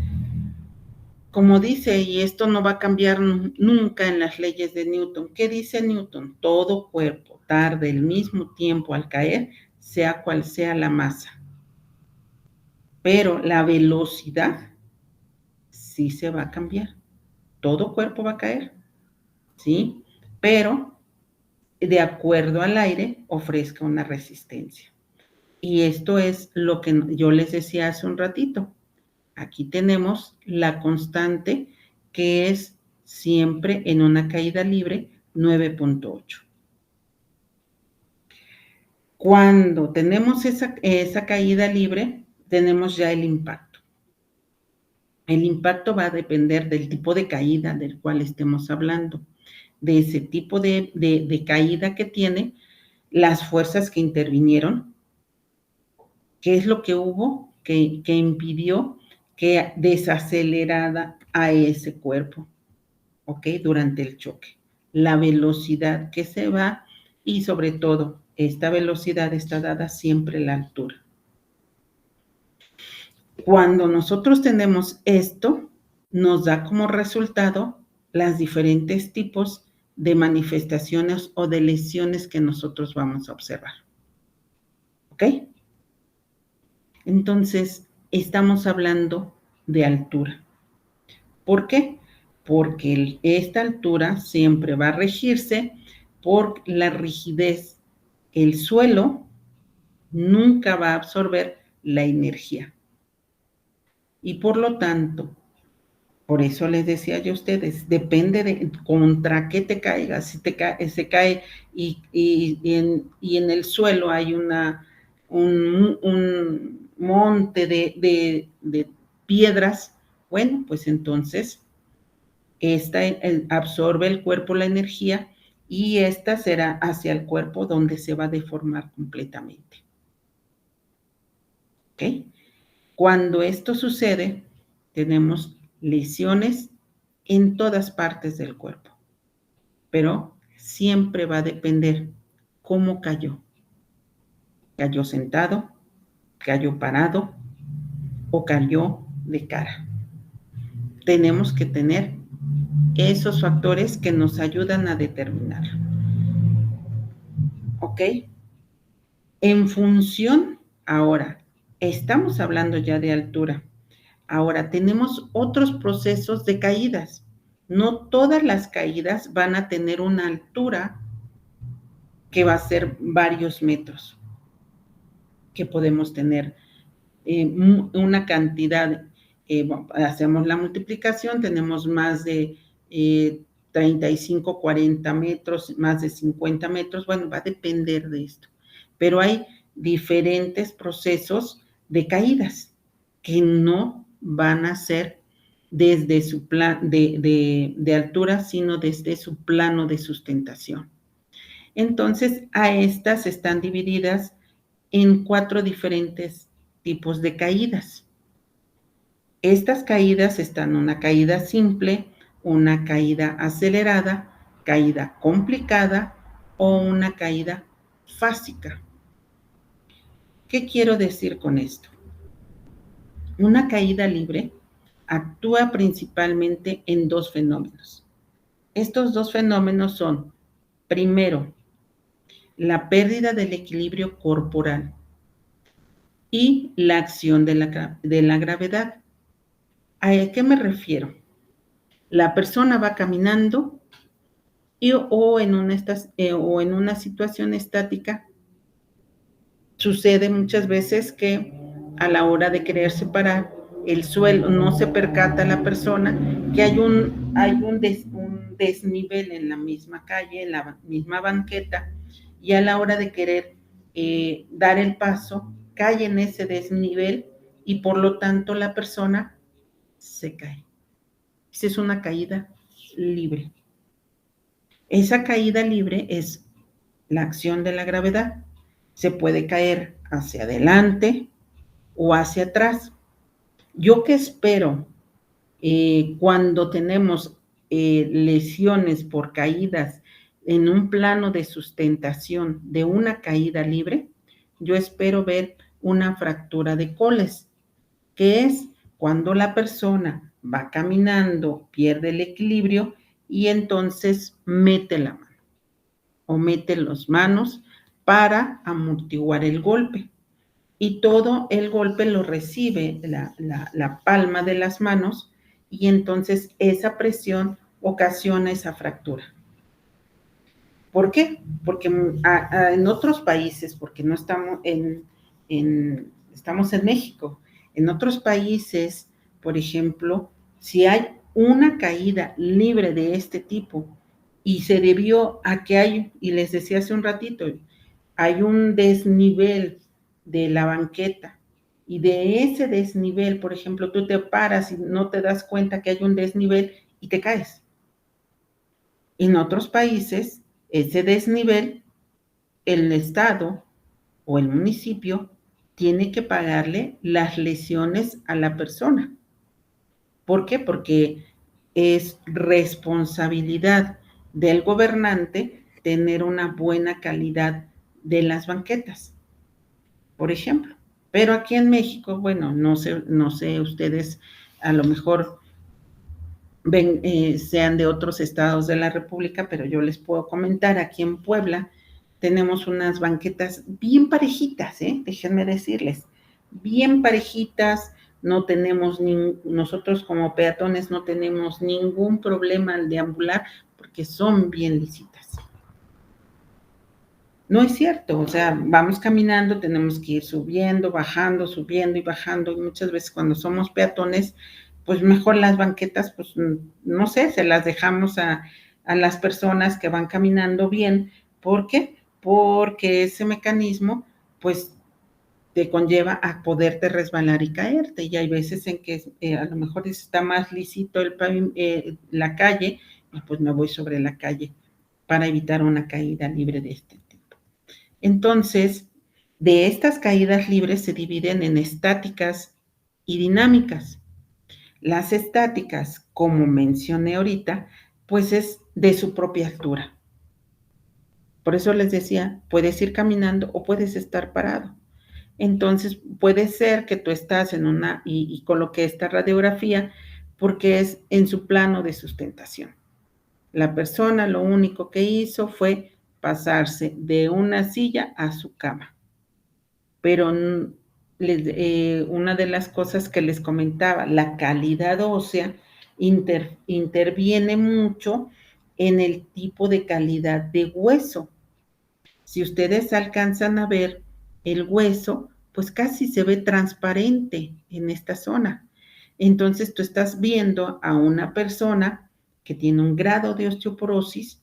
como dice, y esto no va a cambiar nunca en las leyes de Newton, ¿qué dice Newton? Todo cuerpo tarda el mismo tiempo al caer, sea cual sea la masa. Pero la velocidad sí se va a cambiar. Todo cuerpo va a caer, ¿sí? pero de acuerdo al aire ofrezca una resistencia. Y esto es lo que yo les decía hace un ratito. Aquí tenemos la constante que es siempre en una caída libre 9.8. Cuando tenemos esa caída libre, tenemos ya el impacto. El impacto va a depender del tipo de caída del cual estemos hablando, de ese tipo de caída que tiene, las fuerzas que intervinieron, qué es lo que hubo que impidió que desacelerara a ese cuerpo, ¿ok? Durante el choque. La velocidad que se va y sobre todo, esta velocidad está dada siempre a la altura. Cuando nosotros tenemos esto, nos da como resultado las diferentes tipos de manifestaciones o de lesiones que nosotros vamos a observar. ¿Ok? Entonces, estamos hablando de altura. ¿Por qué? Porque esta altura siempre va a regirse por la rigidez. El suelo nunca va a absorber la energía. Y por lo tanto, por eso les decía yo a ustedes, depende de contra qué te caigas. Si se cae y en el suelo hay un monte de piedras, bueno, pues entonces esta absorbe el cuerpo la energía y esta será hacia el cuerpo donde se va a deformar completamente. ¿Ok? Cuando esto sucede, tenemos lesiones en todas partes del cuerpo, pero siempre va a depender cómo cayó. ¿Cayó sentado? ¿Cayó parado? ¿O cayó de cara? Tenemos que tener esos factores que nos ayudan a determinar. ¿Ok? En función, ahora, estamos hablando ya de altura. Ahora, tenemos otros procesos de caídas. No todas las caídas van a tener una altura que va a ser varios metros, que podemos tener una cantidad, hacemos la multiplicación, tenemos más de 35, 40 metros, más de 50 metros, bueno, va a depender de esto. Pero hay diferentes procesos de caídas que no van a ser desde su plan de altura, sino desde su plano de sustentación. Entonces, a estas están divididas en 4 diferentes tipos de caídas. Estas caídas están una caída simple, una caída acelerada, caída complicada o una caída fásica. ¿Qué quiero decir con esto? Una caída libre actúa principalmente en 2 fenómenos. Estos 2 fenómenos son, primero, la pérdida del equilibrio corporal y la acción de la gravedad. ¿A qué me refiero? La persona va caminando o en una situación estática. Sucede muchas veces que a la hora de quererse parar, el suelo no se percata la persona que hay un desnivel en la misma calle, en la misma banqueta, y a la hora de querer dar el paso, cae en ese desnivel y por lo tanto la persona se cae. Esa es una caída libre. Esa caída libre es la acción de la gravedad. Se puede caer hacia adelante o hacia atrás. Yo que espero cuando tenemos lesiones por caídas en un plano de sustentación de una caída libre, yo espero ver una fractura de coles, que es cuando la persona va caminando, pierde el equilibrio y entonces mete la mano o mete las manos para amortiguar el golpe. Y todo el golpe lo recibe la palma de las manos y entonces esa presión ocasiona esa fractura. ¿Por qué? Porque en otros países, porque no estamos estamos en México, en otros países, por ejemplo, si hay una caída libre de este tipo y se debió a que hay, y les decía hace un ratito, hay un desnivel de la banqueta y de ese desnivel, por ejemplo, tú te paras y no te das cuenta que hay un desnivel y te caes. En otros países, ese desnivel, el Estado o el municipio tiene que pagarle las lesiones a la persona. ¿Por qué? Porque es responsabilidad del gobernante tener una buena calidad de las banquetas, por ejemplo. Pero aquí en México, bueno, no sé ustedes, a lo mejor ven, sean de otros estados de la República, pero yo les puedo comentar, aquí en Puebla tenemos unas banquetas bien parejitas, déjenme decirles, bien parejitas, no tenemos, nosotros como peatones no tenemos ningún problema al deambular porque son bien lisitas. No es cierto, o sea, vamos caminando, tenemos que ir subiendo, bajando, subiendo y bajando, y muchas veces cuando somos peatones, pues mejor las banquetas, pues no sé, se las dejamos a las personas que van caminando bien. ¿Por qué? Porque ese mecanismo, pues te conlleva a poderte resbalar y caerte, y hay veces en que a lo mejor está más lisito la calle, y pues me voy sobre la calle para evitar una caída libre de este tipo. Entonces, de estas caídas libres se dividen en estáticas y dinámicas. Las estáticas, como mencioné ahorita, pues es de su propia altura. Por eso les decía, puedes ir caminando o puedes estar parado. Entonces, puede ser que tú estás en y coloqué esta radiografía porque es en su plano de sustentación. La persona lo único que hizo fue pasarse de una silla a su cama. Pero una de las cosas que les comentaba, la calidad ósea interviene mucho en el tipo de calidad de hueso. Si ustedes alcanzan a ver el hueso, pues casi se ve transparente en esta zona. Entonces tú estás viendo a una persona que tiene un grado de osteoporosis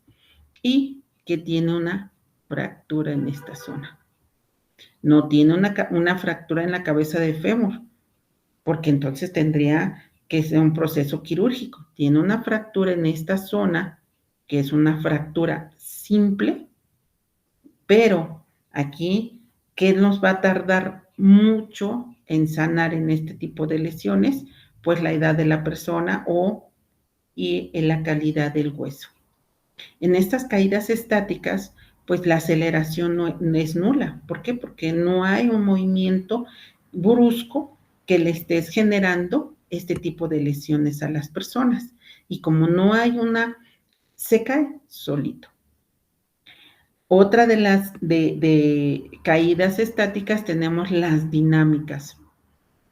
y que tiene una fractura en esta zona. No tiene una fractura en la cabeza de fémur, porque entonces tendría que ser un proceso quirúrgico. Tiene una fractura en esta zona, que es una fractura simple, pero aquí, ¿qué nos va a tardar mucho en sanar en este tipo de lesiones? Pues la edad de la persona y la calidad del hueso. En estas caídas estáticas, pues la aceleración no es nula. ¿Por qué? Porque no hay un movimiento brusco que le estés generando este tipo de lesiones a las personas. Y como no hay se cae solito. Otra de las de caídas estáticas tenemos las dinámicas.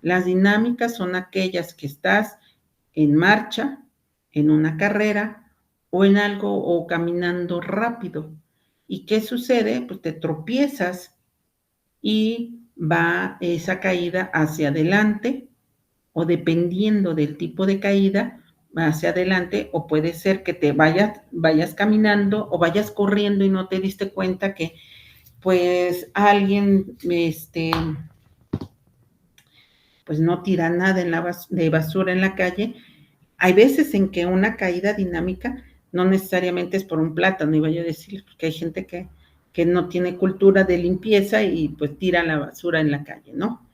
Las dinámicas son aquellas que estás en marcha, en una carrera o en algo o caminando rápido. ¿Y qué sucede? Pues te tropiezas y va esa caída hacia adelante o dependiendo del tipo de caída, hacia adelante o puede ser que te vayas caminando o vayas corriendo y no te diste cuenta que pues alguien pues no tira nada de basura en la calle. Hay veces en que una caída dinámica no necesariamente es por un plátano, iba yo a decir, porque hay gente que no tiene cultura de limpieza y pues tira la basura en la calle, ¿no?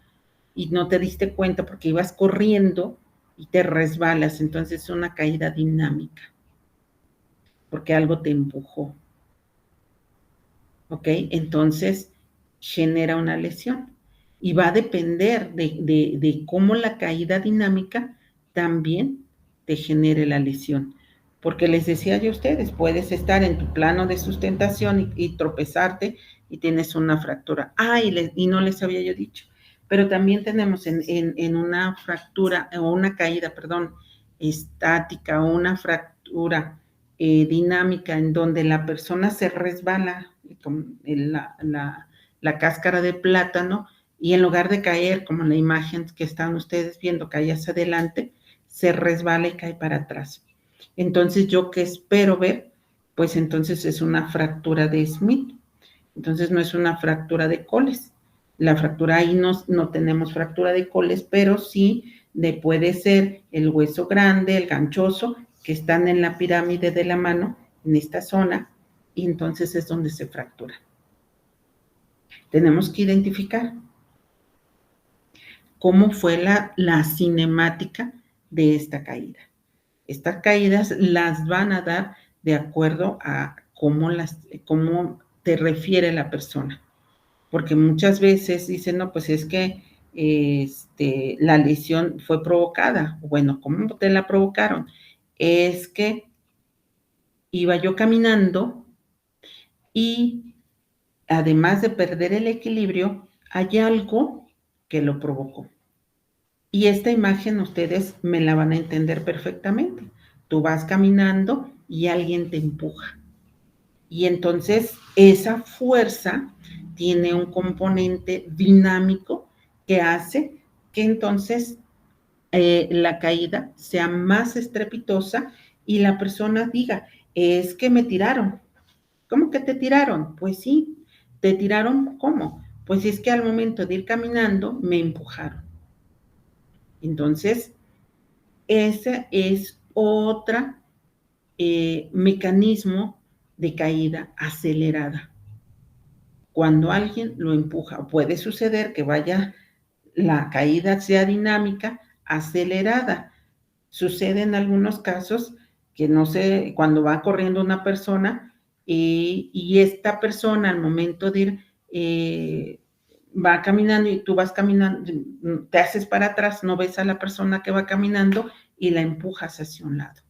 Y no te diste cuenta porque ibas corriendo y te resbalas, entonces es una caída dinámica, porque algo te empujó, ¿ok? Entonces genera una lesión y va a depender de cómo la caída dinámica también te genere la lesión. Porque les decía yo a ustedes, puedes estar en tu plano de sustentación y tropezarte y tienes una fractura. Y no les había yo dicho, pero también tenemos en una fractura o una caída, perdón, estática o una fractura dinámica en donde la persona se resbala con la cáscara de plátano y en lugar de caer, como la imagen que están ustedes viendo, cae hacia adelante, se resbala y cae para atrás. Entonces, ¿yo qué espero ver? Pues entonces es una fractura de Smith. Entonces, no es una fractura de Coles. La fractura ahí no tenemos fractura de Coles, pero sí puede ser el hueso grande, el ganchoso, que están en la pirámide de la mano, en esta zona, y entonces es donde se fractura. Tenemos que identificar cómo fue la cinemática de esta caída. Estas caídas las van a dar de acuerdo a cómo te refiere la persona. Porque muchas veces dicen, no, pues es que la lesión fue provocada. Bueno, ¿cómo te la provocaron? Es que iba yo caminando y además de perder el equilibrio, hay algo que lo provocó. Y esta imagen ustedes me la van a entender perfectamente. Tú vas caminando y alguien te empuja. Y entonces esa fuerza tiene un componente dinámico que hace que entonces la caída sea más estrepitosa y la persona diga, es que me tiraron. ¿Cómo que te tiraron? Pues sí, te tiraron, ¿cómo? Pues es que al momento de ir caminando me empujaron. Entonces, ese es otro mecanismo de caída acelerada. Cuando alguien lo empuja, puede suceder que la caída sea dinámica, acelerada. Sucede en algunos casos que no sé, cuando va corriendo una persona y esta persona al momento de ir va caminando y tú vas caminando, te haces para atrás, no ves a la persona que va caminando y la empujas hacia un lado.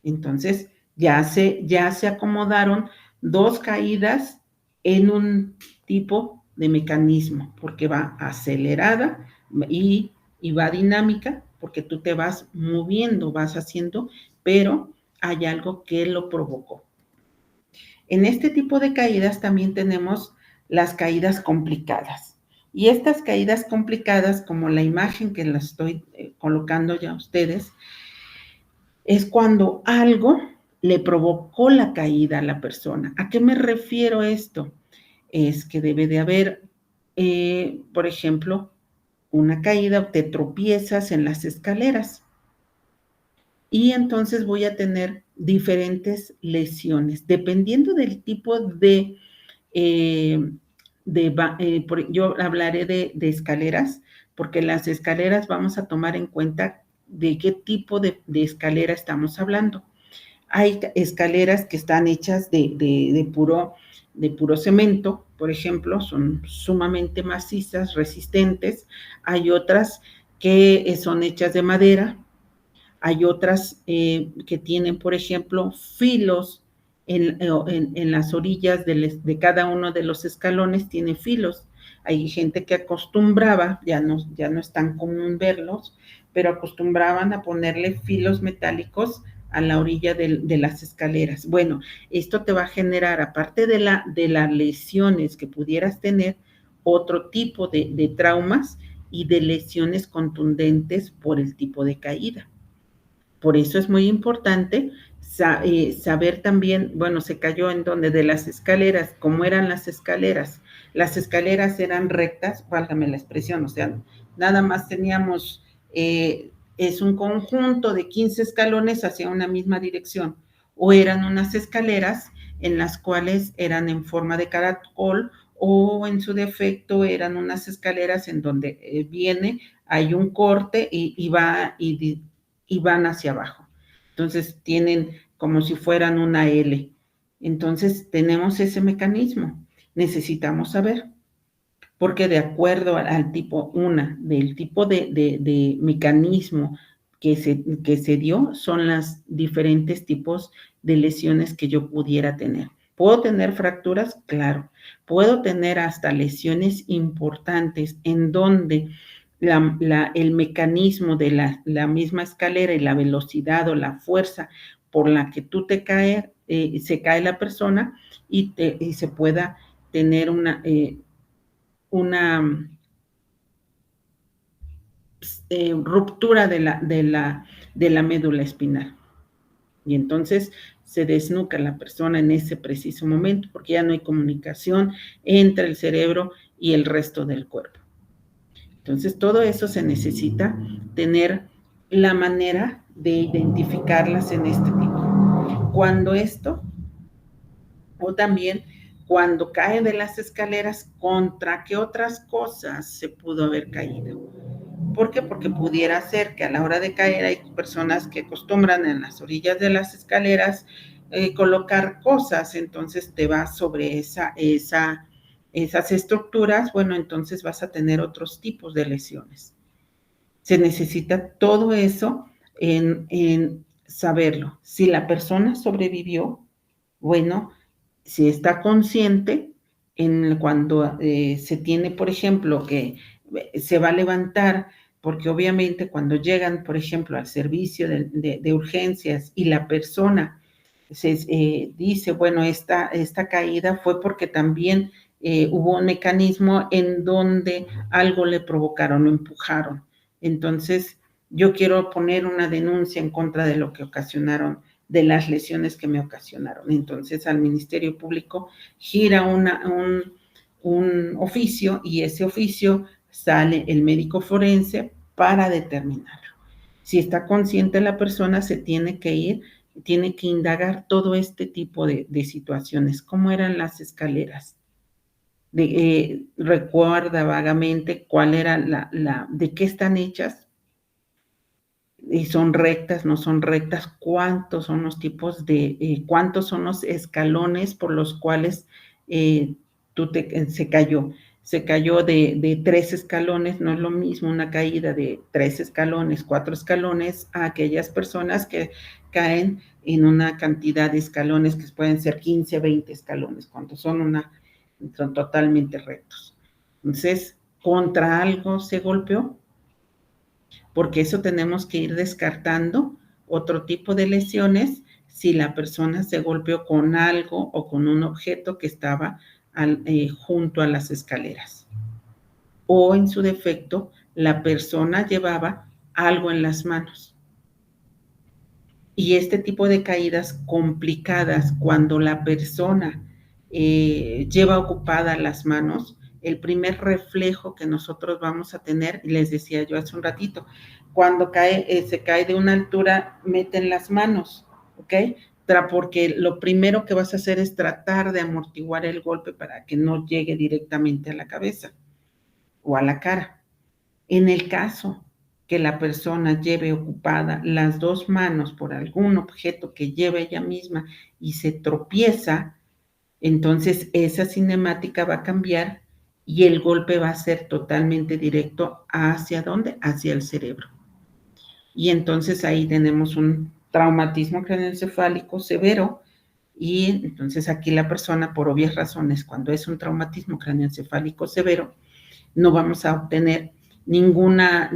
Entonces ya se acomodaron dos caídas en un tipo de mecanismo, porque va acelerada y va dinámica, porque tú te vas moviendo, vas haciendo, pero hay algo que lo provocó. En este tipo de caídas también tenemos las caídas complicadas. Y estas caídas complicadas, como la imagen que la estoy colocando ya a ustedes, es cuando algo le provocó la caída a la persona. ¿A qué me refiero esto? Es que debe de haber, por ejemplo, una caída, te tropiezas en las escaleras y entonces voy a tener diferentes lesiones, dependiendo del tipo yo hablaré de escaleras, porque las escaleras vamos a tomar en cuenta de qué tipo de escalera estamos hablando. Hay escaleras que están hechas de puro cemento, por ejemplo, son sumamente macizas, resistentes. Hay otras que son hechas de madera. Hay otras que tienen, por ejemplo, filos en las orillas de cada uno de los escalones, tiene filos. Hay gente que acostumbraba, ya no es tan común verlos, pero acostumbraban a ponerle filos metálicos a la orilla de las escaleras. Bueno, esto te va a generar, aparte de las lesiones que pudieras tener, otro tipo de traumas y de lesiones contundentes por el tipo de caída. Por eso es muy importante saber también, bueno, se cayó en donde de las escaleras, ¿cómo eran las escaleras? Las escaleras eran rectas, válgame la expresión, o sea, nada más teníamos, es un conjunto de 15 escalones hacia una misma dirección, o eran unas escaleras en las cuales eran en forma de caracol, o en su defecto eran unas escaleras en donde hay un corte y van hacia abajo. Entonces tienen como si fueran una L. Entonces tenemos ese mecanismo. Necesitamos saber, porque de acuerdo al tipo, del tipo de mecanismo que se dio, son las diferentes tipos de lesiones que yo pudiera tener. ¿Puedo tener fracturas? Claro. Puedo tener hasta lesiones importantes en donde el mecanismo de la misma escalera y la velocidad o la fuerza por la que tú te caes, se cae la persona y se pueda tener una ruptura de la médula espinal. Y entonces se desnuca la persona en ese preciso momento porque ya no hay comunicación entre el cerebro y el resto del cuerpo. Entonces, todo eso se necesita tener la manera de identificarlas en este tipo. Cuando esto, o también cuando cae de las escaleras, ¿contra qué otras cosas se pudo haber caído? ¿Por qué? Porque pudiera ser que a la hora de caer hay personas que acostumbran en las orillas de las escaleras colocar cosas, entonces te vas sobre esas estructuras, bueno, entonces vas a tener otros tipos de lesiones. Se necesita todo eso en saberlo. Si la persona sobrevivió, bueno, si está consciente, cuando se tiene, por ejemplo, que se va a levantar, porque obviamente cuando llegan, por ejemplo, al servicio de urgencias y la persona dice, bueno, esta caída fue porque también hubo un mecanismo en donde algo le provocaron o empujaron. Entonces, yo quiero poner una denuncia en contra de lo que ocasionaron, de las lesiones que me ocasionaron. Entonces, al Ministerio Público gira un oficio y ese oficio sale el médico forense para determinarlo. Si está consciente la persona, se tiene que ir, tiene que indagar todo este tipo de situaciones. ¿Cómo eran las escaleras? Recuerda vagamente cuál era de qué están hechas, y son rectas, no son rectas, cuántos son los tipos cuántos son los escalones por los cuales se cayó. Se cayó de 3 escalones, no es lo mismo una caída de 3 escalones, 4 escalones, a aquellas personas que caen en una cantidad de escalones que pueden ser 15, 20 escalones, cuando son totalmente rectos. Entonces, contra algo se golpeó, porque eso tenemos que ir descartando otro tipo de lesiones si la persona se golpeó con algo o con un objeto que estaba junto a las escaleras. O en su defecto, la persona llevaba algo en las manos. Y este tipo de caídas complicadas, cuando la persona lleva ocupadas las manos, el primer reflejo que nosotros vamos a tener, les decía yo hace un ratito, cuando se cae de una altura, meten las manos, ¿ok? Porque lo primero que vas a hacer es tratar de amortiguar el golpe para que no llegue directamente a la cabeza o a la cara. En el caso que la persona lleve ocupada las 2 manos por algún objeto que lleve ella misma y se tropieza, entonces esa cinemática va a cambiar y el golpe va a ser totalmente directo. ¿Hacia dónde? Hacia el cerebro. Y entonces ahí tenemos un traumatismo craneoencefálico severo, y entonces aquí la persona, por obvias razones, cuando es un traumatismo craneoencefálico severo, no vamos a obtener ninguna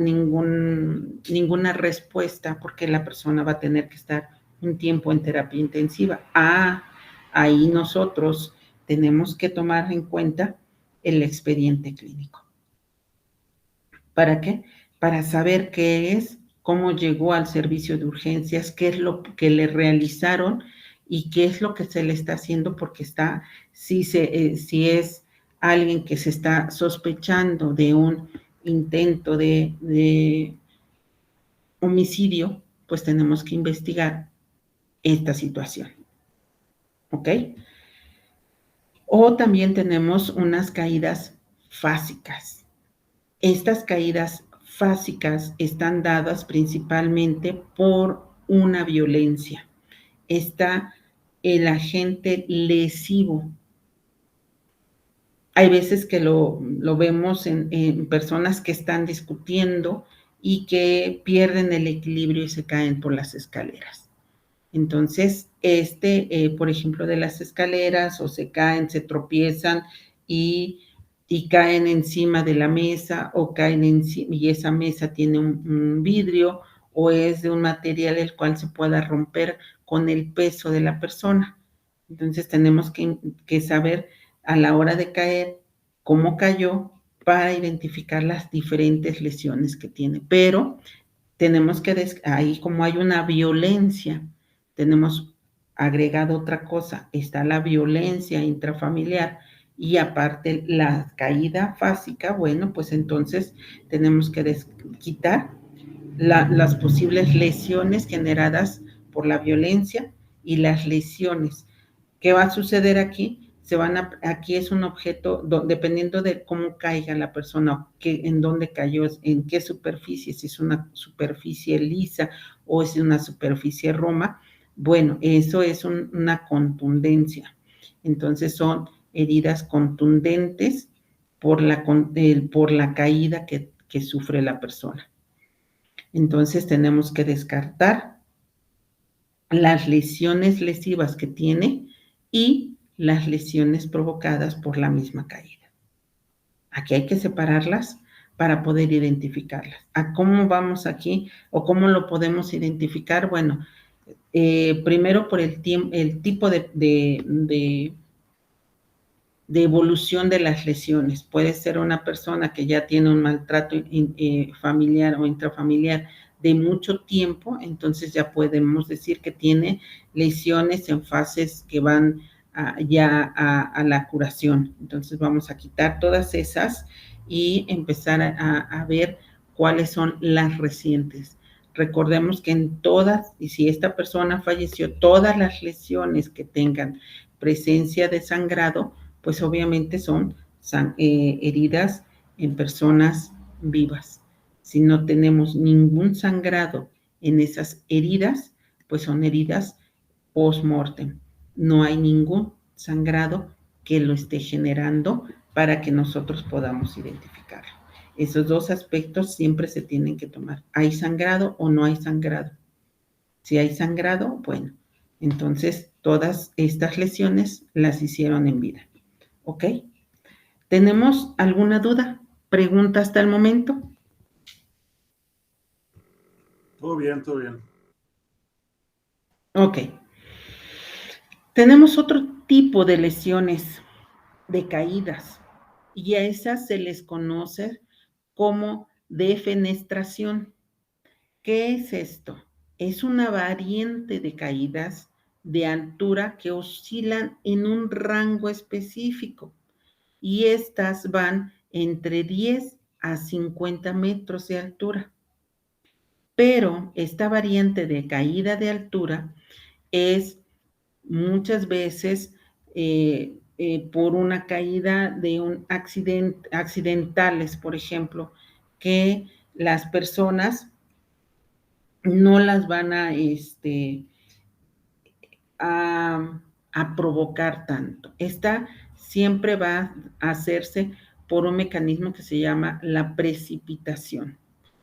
respuesta, porque la persona va a tener que estar un tiempo en terapia intensiva. Ahí nosotros tenemos que tomar en cuenta el expediente clínico. ¿Para qué? Para saber qué es, cómo llegó al servicio de urgencias, qué es lo que le realizaron y qué es lo que se le está haciendo, porque si es alguien que se está sospechando de un intento de homicidio, pues tenemos que investigar esta situación. ¿Ok? O también tenemos unas caídas fásicas. Estas caídas fásicas están dadas principalmente por una violencia. Está el agente lesivo. Hay veces que lo vemos en personas que están discutiendo y que pierden el equilibrio y se caen por las escaleras. Entonces, por ejemplo, de las escaleras, o se caen, se tropiezan y y caen encima de la mesa o caen encima y esa mesa tiene un vidrio o es de un material el cual se pueda romper con el peso de la persona. Entonces tenemos que saber a la hora de caer cómo cayó para identificar las diferentes lesiones que tiene. Pero tenemos que, ahí como hay una violencia, tenemos agregado otra cosa, está la violencia intrafamiliar y aparte la caída fásica, bueno, pues entonces tenemos que quitar las posibles lesiones generadas por la violencia y las lesiones. ¿Qué va a suceder aquí? Aquí es un objeto, dependiendo de cómo caiga la persona, en dónde cayó, en qué superficie, si es una superficie lisa o es una superficie roma, bueno, eso es una contundencia. Entonces son heridas contundentes por la caída que sufre la persona. Entonces tenemos que descartar las lesiones lesivas que tiene y las lesiones provocadas por la misma caída. Aquí hay que separarlas para poder identificarlas. ¿A cómo vamos aquí o cómo lo podemos identificar? Bueno, primero por el tipo de evolución de las lesiones. Puede ser una persona que ya tiene un maltrato familiar o intrafamiliar de mucho tiempo, entonces ya podemos decir que tiene lesiones en fases que van a la curación. Entonces vamos a quitar todas esas y empezar a ver cuáles son las recientes. Recordemos que en todas, y si esta persona falleció, todas las lesiones que tengan presencia de sangrado, pues obviamente son heridas en personas vivas. Si no tenemos ningún sangrado en esas heridas, pues son heridas post-mortem. No hay ningún sangrado que lo esté generando para que nosotros podamos identificarlo. Esos dos aspectos siempre se tienen que tomar. ¿Hay sangrado o no hay sangrado? Si hay sangrado, bueno, entonces todas estas lesiones las hicieron en vida. ¿Ok? ¿Tenemos alguna duda? ¿Pregunta hasta el momento? Todo bien, todo bien. Ok. Tenemos otro tipo de lesiones, de caídas, y a esas se les conoce como defenestración. ¿Qué es esto? Es una variante de caídas de altura que oscilan en un rango específico y estas van entre 10 a 50 metros de altura. Pero esta variante de caída de altura es muchas veces por una caída de un accidentales, por ejemplo, que las personas no las van a provocar tanto. Esta siempre va a hacerse por un mecanismo que se llama la precipitación.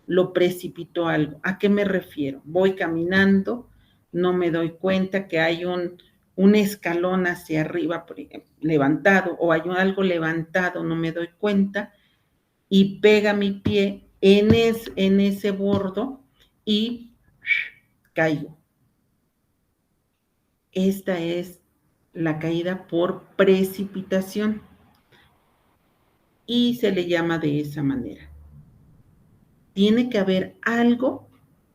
Lo precipitó algo. ¿A qué me refiero? Voy caminando, no me doy cuenta que hay un escalón hacia arriba, por ejemplo, levantado, o hay algo levantado, no me doy cuenta, y pega mi pie en ese bordo y caigo. Esta es la caída por precipitación y se le llama de esa manera. Tiene que haber algo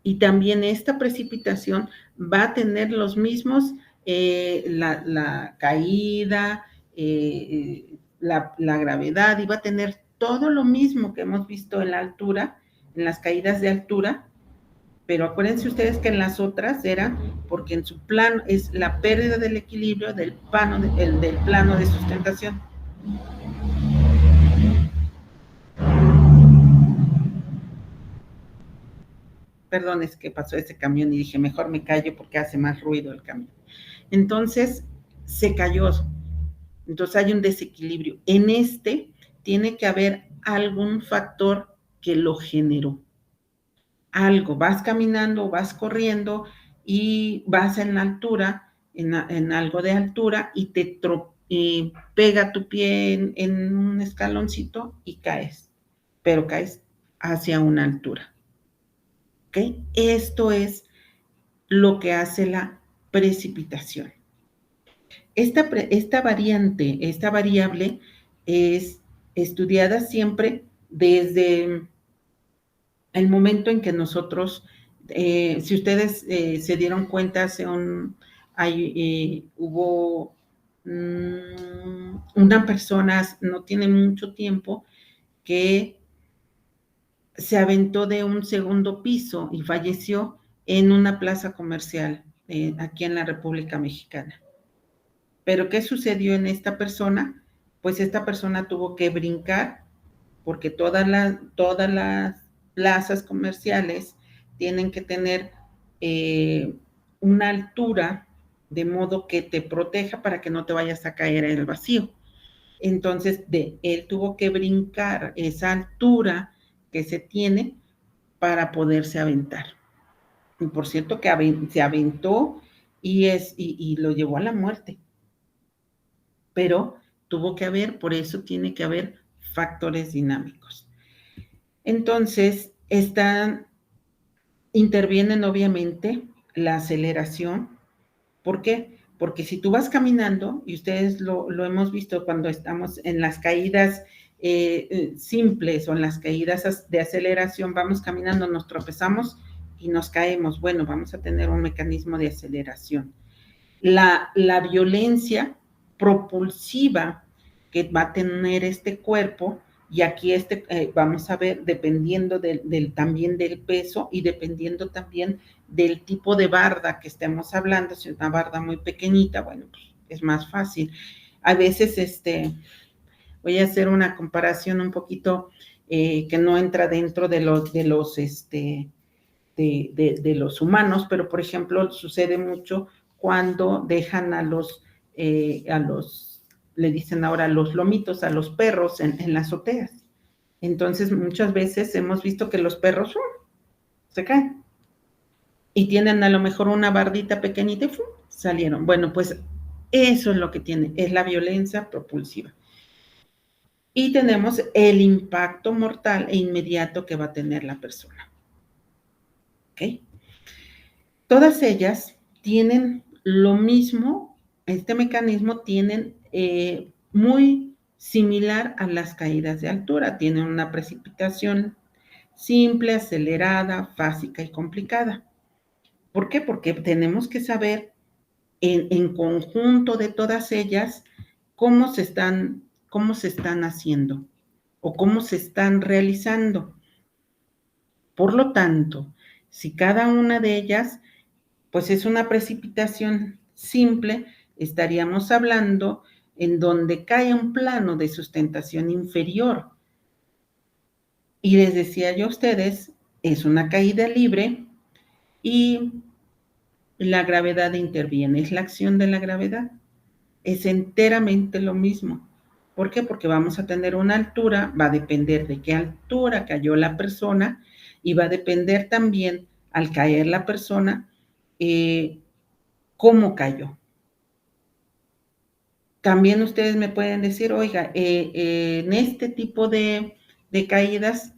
y también esta precipitación va a tener los mismos, la caída, la gravedad, y va a tener todo lo mismo que hemos visto en la altura, en las caídas de altura, pero acuérdense ustedes que en las otras era porque en su plano es la pérdida del equilibrio del plano de sustentación. Perdón, es que pasó ese camión y dije, mejor me callo porque hace más ruido el camión. Entonces, se cayó. Entonces hay un desequilibrio. En este tiene que haber algún factor que lo generó. Algo, vas caminando, vas corriendo y vas en la altura, en algo de altura y y pega tu pie en un escaloncito y caes, pero caes hacia una altura. ¿Ok? Esto es lo que hace la precipitación. Esta variable es estudiada siempre desde el momento en que nosotros, si ustedes se dieron cuenta, hubo una persona, no tiene mucho tiempo, que se aventó de un segundo piso y falleció en una plaza comercial aquí en la República Mexicana. ¿Pero qué sucedió en esta persona? Pues esta persona tuvo que brincar porque todas las plazas comerciales tienen que tener una altura de modo que te proteja para que no te vayas a caer en el vacío. Entonces, él tuvo que brincar esa altura que se tiene para poderse aventar. Y por cierto que se aventó y lo llevó a la muerte. Pero tuvo que haber, por eso tiene que haber factores dinámicos. Entonces, intervienen obviamente la aceleración. ¿Por qué? Porque si tú vas caminando, y ustedes lo hemos visto cuando estamos en las caídas simples o en las caídas de aceleración, vamos caminando, nos tropezamos y nos caemos. Bueno, vamos a tener un mecanismo de aceleración. La violencia propulsiva que va a tener este cuerpo, y aquí vamos a ver, dependiendo también del peso y dependiendo también del tipo de barda que estemos hablando. Si es una barda muy pequeñita, bueno, pues es más fácil. A veces, voy a hacer una comparación un poquito que no entra dentro de los humanos, pero por ejemplo sucede mucho cuando dejan le dicen ahora los lomitos, a los perros en las azoteas. Entonces muchas veces hemos visto que los perros se caen y tienen a lo mejor una bardita pequeñita y salieron. Bueno, pues eso es lo que tiene, es la violencia propulsiva. Y tenemos el impacto mortal e inmediato que va a tener la persona. ¿Ok? Todas ellas tienen lo mismo, este mecanismo tienen muy similar a las caídas de altura, tienen una precipitación simple, acelerada, básica y complicada. ¿Por qué? Porque tenemos que saber en conjunto de todas ellas cómo se están haciendo o cómo se están realizando. Por lo tanto, si cada una de ellas pues es una precipitación simple, estaríamos hablando en donde cae un plano de sustentación inferior. Y les decía yo a ustedes, es una caída libre y la gravedad interviene, es la acción de la gravedad. Es enteramente lo mismo. ¿Por qué? Porque vamos a tener una altura, va a depender de qué altura cayó la persona y va a depender también, al caer la persona, cómo cayó. También ustedes me pueden decir, oiga, en este tipo de caídas,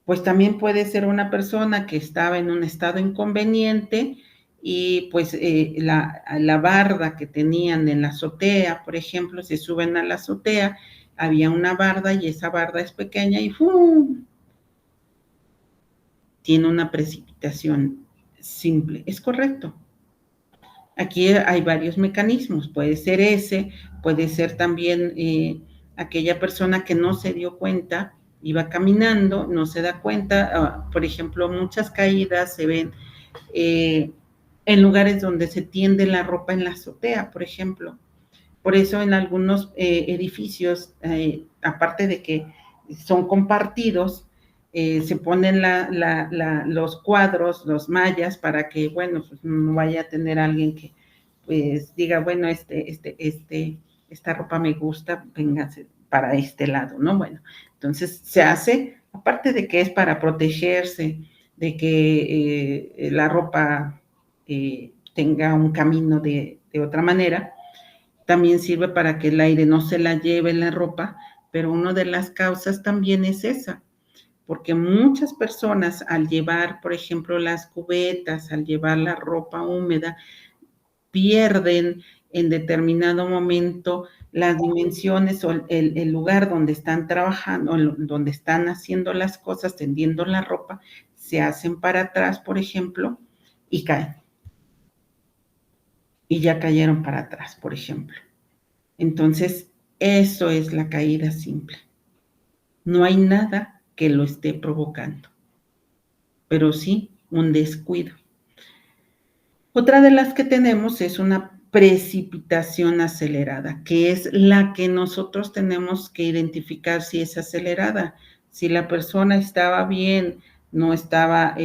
pues también puede ser una persona que estaba en un estado inconveniente y pues la barda que tenían en la azotea, por ejemplo, se suben a la azotea, había una barda y esa barda es pequeña y ¡fum! Tiene una precipitación simple. Es correcto. Aquí hay varios mecanismos, puede ser ese, puede ser también aquella persona que no se dio cuenta, iba caminando, no se da cuenta, por ejemplo, muchas caídas se ven en lugares donde se tiende la ropa en la azotea, por ejemplo. Por eso en algunos edificios, aparte de que son compartidos, se ponen los cuadros, los mallas, para que, bueno, pues no vaya a tener alguien que, pues, diga, bueno, esta ropa me gusta, véngase para este lado, ¿no? Bueno, entonces se hace, aparte de que es para protegerse, de que la ropa tenga un camino de otra manera, también sirve para que el aire no se la lleve la ropa, pero una de las causas también es esa, porque muchas personas al llevar, por ejemplo, las cubetas, al llevar la ropa húmeda, pierden en determinado momento las dimensiones o el lugar donde están trabajando, donde están haciendo las cosas, tendiendo la ropa, se hacen para atrás, por ejemplo, y caen. Y ya cayeron para atrás, por ejemplo. Entonces, eso es la caída simple. No hay nada que lo esté provocando, pero sí un descuido. Otra de las que tenemos es una precipitación acelerada, que es la que nosotros tenemos que identificar si es acelerada. Si la persona estaba bien, no estaba,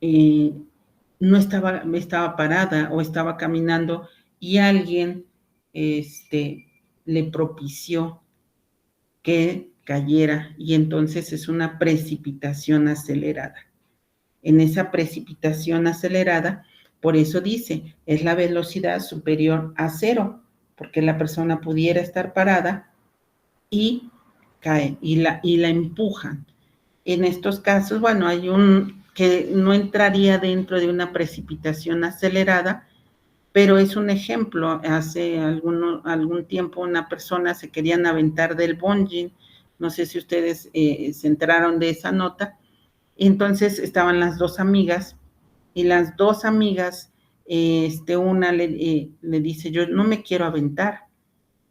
no estaba parada o estaba caminando y alguien le propició que cayera y entonces es una precipitación acelerada. En esa precipitación acelerada, por eso dice, es la velocidad superior a 0, porque la persona pudiera estar parada y cae y la empujan. En estos casos, bueno, hay un que no entraría dentro de una precipitación acelerada, pero es un ejemplo. Hace algún tiempo una persona se querían aventar del bungee, no sé si ustedes se enteraron de esa nota. Entonces estaban las dos amigas y las dos amigas, una le dice, yo no me quiero aventar,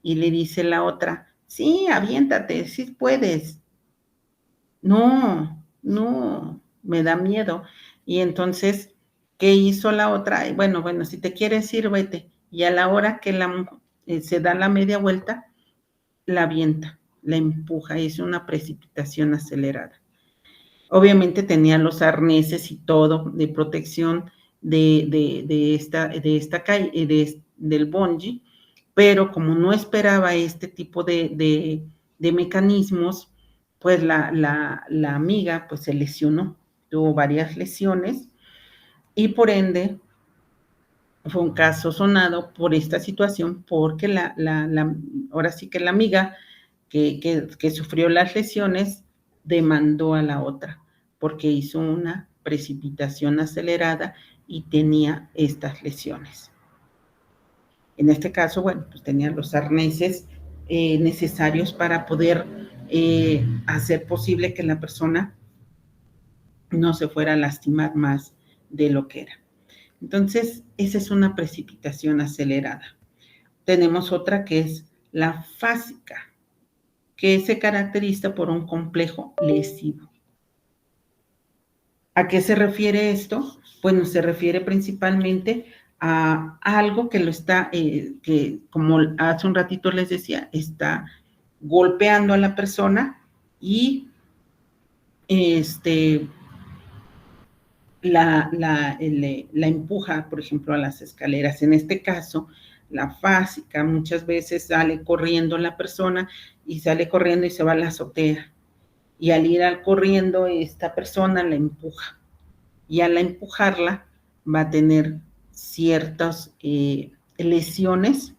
y le dice la otra, sí, aviéntate, sí puedes. No, no, me da miedo. Y entonces, ¿qué hizo la otra? Bueno, si te quieres ir, vete. Y a la hora que se da la media vuelta, la avienta, la empuja, es una precipitación acelerada. Obviamente tenía los arneses y todo de protección del bungee, pero como no esperaba este tipo de mecanismos, pues la amiga pues se lesionó, tuvo varias lesiones y por ende fue un caso sonado por esta situación porque ahora sí que la amiga que sufrió las lesiones demandó a la otra porque hizo una precipitación acelerada y tenía estas lesiones. En este caso, bueno, pues tenía los arneses necesarios para poder hacer posible que la persona no se fuera a lastimar más de lo que era. Entonces, esa es una precipitación acelerada. Tenemos otra que es la fásica, que se caracteriza por un complejo lesivo. ¿A qué se refiere esto? Bueno, se refiere principalmente a algo que lo está, que como hace un ratito les decía, está golpeando a la persona y la empuja, por ejemplo, a las escaleras. En este caso, la fásica, muchas veces sale corriendo la persona y sale corriendo y se va a la azotea. Y al ir corriendo, esta persona la empuja. Y al empujarla, va a tener ciertas lesiones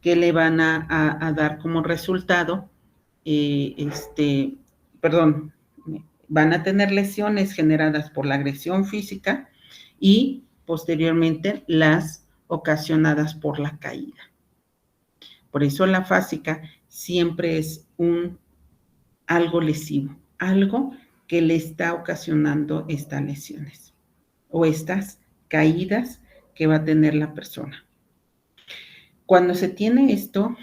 que le van a dar como resultado, van a tener lesiones generadas por la agresión física y posteriormente las ocasionadas por la caída. Por eso la fásica siempre es algo lesivo, algo que le está ocasionando estas lesiones o estas caídas que va a tener la persona. Cuando se tiene esto,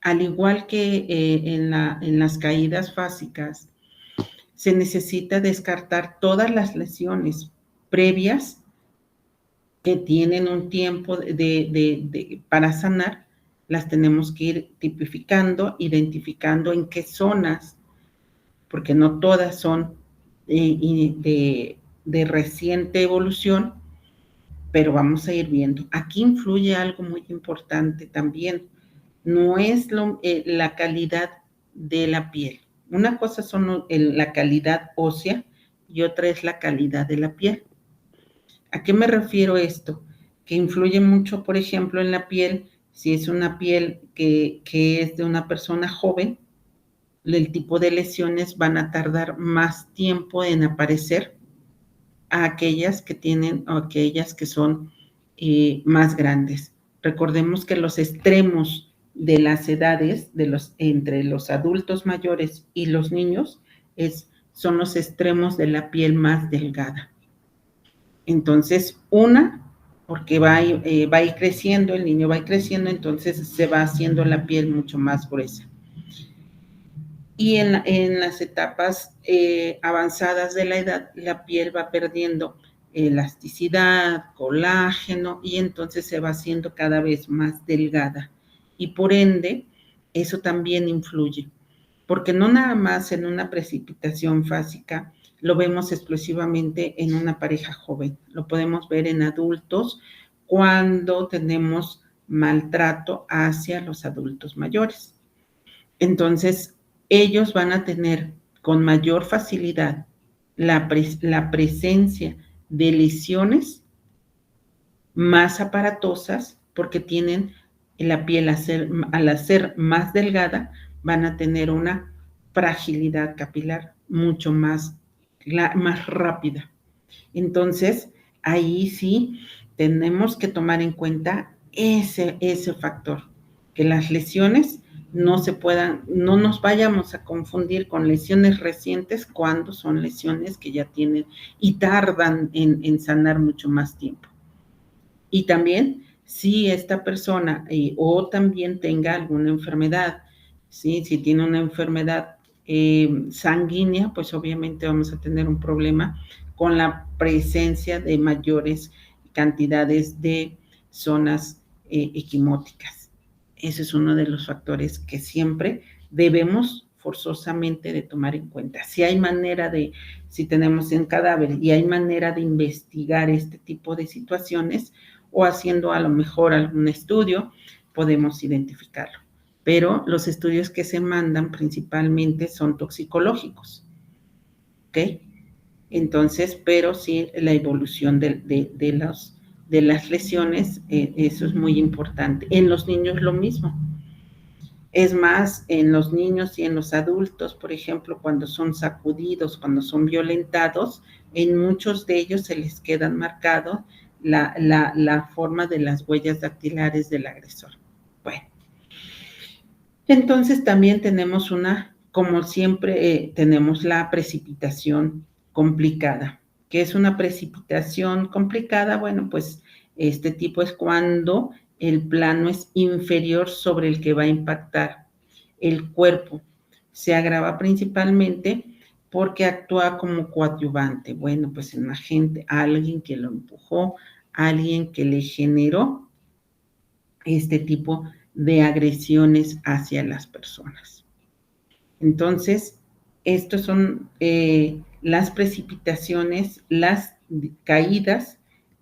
al igual que en las caídas fásicas, se necesita descartar todas las lesiones previas que tienen un tiempo para sanar, las tenemos que ir tipificando, identificando en qué zonas, porque no todas son de reciente evolución, pero vamos a ir viendo. Aquí influye algo muy importante también, no es la calidad de la piel. Una cosa son la calidad ósea y otra es la calidad de la piel. ¿A qué me refiero esto? que influye mucho, por ejemplo, en la piel. Si es una piel que es de una persona joven, el tipo de lesiones van a tardar más tiempo en aparecer a aquellas que tienen o aquellas que son más grandes. Recordemos que los extremos de las edades entre los adultos mayores y los niños son los extremos de la piel más delgada. Entonces, porque va a ir creciendo, el niño va a ir creciendo, entonces se va haciendo la piel mucho más gruesa. Y en las etapas avanzadas de la edad, la piel va perdiendo elasticidad, colágeno, y entonces se va haciendo cada vez más delgada. Y por ende, eso también influye, porque no nada más en una precipitación fásica lo vemos exclusivamente en una pareja joven, lo podemos ver en adultos cuando tenemos maltrato hacia los adultos mayores. Entonces, ellos van a tener con mayor facilidad la presencia de lesiones más aparatosas, porque tienen la piel al hacer más delgada, van a tener una fragilidad capilar mucho más rápida. Entonces, ahí sí tenemos que tomar en cuenta ese factor, que las lesiones no nos vayamos a confundir con lesiones recientes cuando son lesiones que ya tienen y tardan en sanar mucho más tiempo. Y también si esta persona o también tenga alguna enfermedad, ¿sí? Si tiene una enfermedad sanguínea, pues obviamente vamos a tener un problema con la presencia de mayores cantidades de zonas equimóticas. Ese es uno de los factores que siempre debemos forzosamente de tomar en cuenta. Si tenemos un cadáver y hay manera de investigar este tipo de situaciones, o haciendo a lo mejor algún estudio, podemos identificarlo. Pero los estudios que se mandan principalmente son toxicológicos, ¿ok? Entonces, pero sí la evolución de las lesiones, eso es muy importante. En los niños lo mismo. Es más, en los niños y en los adultos, por ejemplo, cuando son sacudidos, cuando son violentados, en muchos de ellos se les quedan marcados la forma de las huellas dactilares del agresor. Bueno, entonces también tenemos como siempre, tenemos la precipitación complicada. ¿Qué es una precipitación complicada? Bueno, pues este tipo es cuando el plano es inferior sobre el que va a impactar el cuerpo. Se agrava principalmente porque actúa como coadyuvante. Bueno, pues un agente, alguien que lo empujó, alguien que le generó este tipo de agresiones hacia las personas. Entonces, estos son las precipitaciones, las caídas,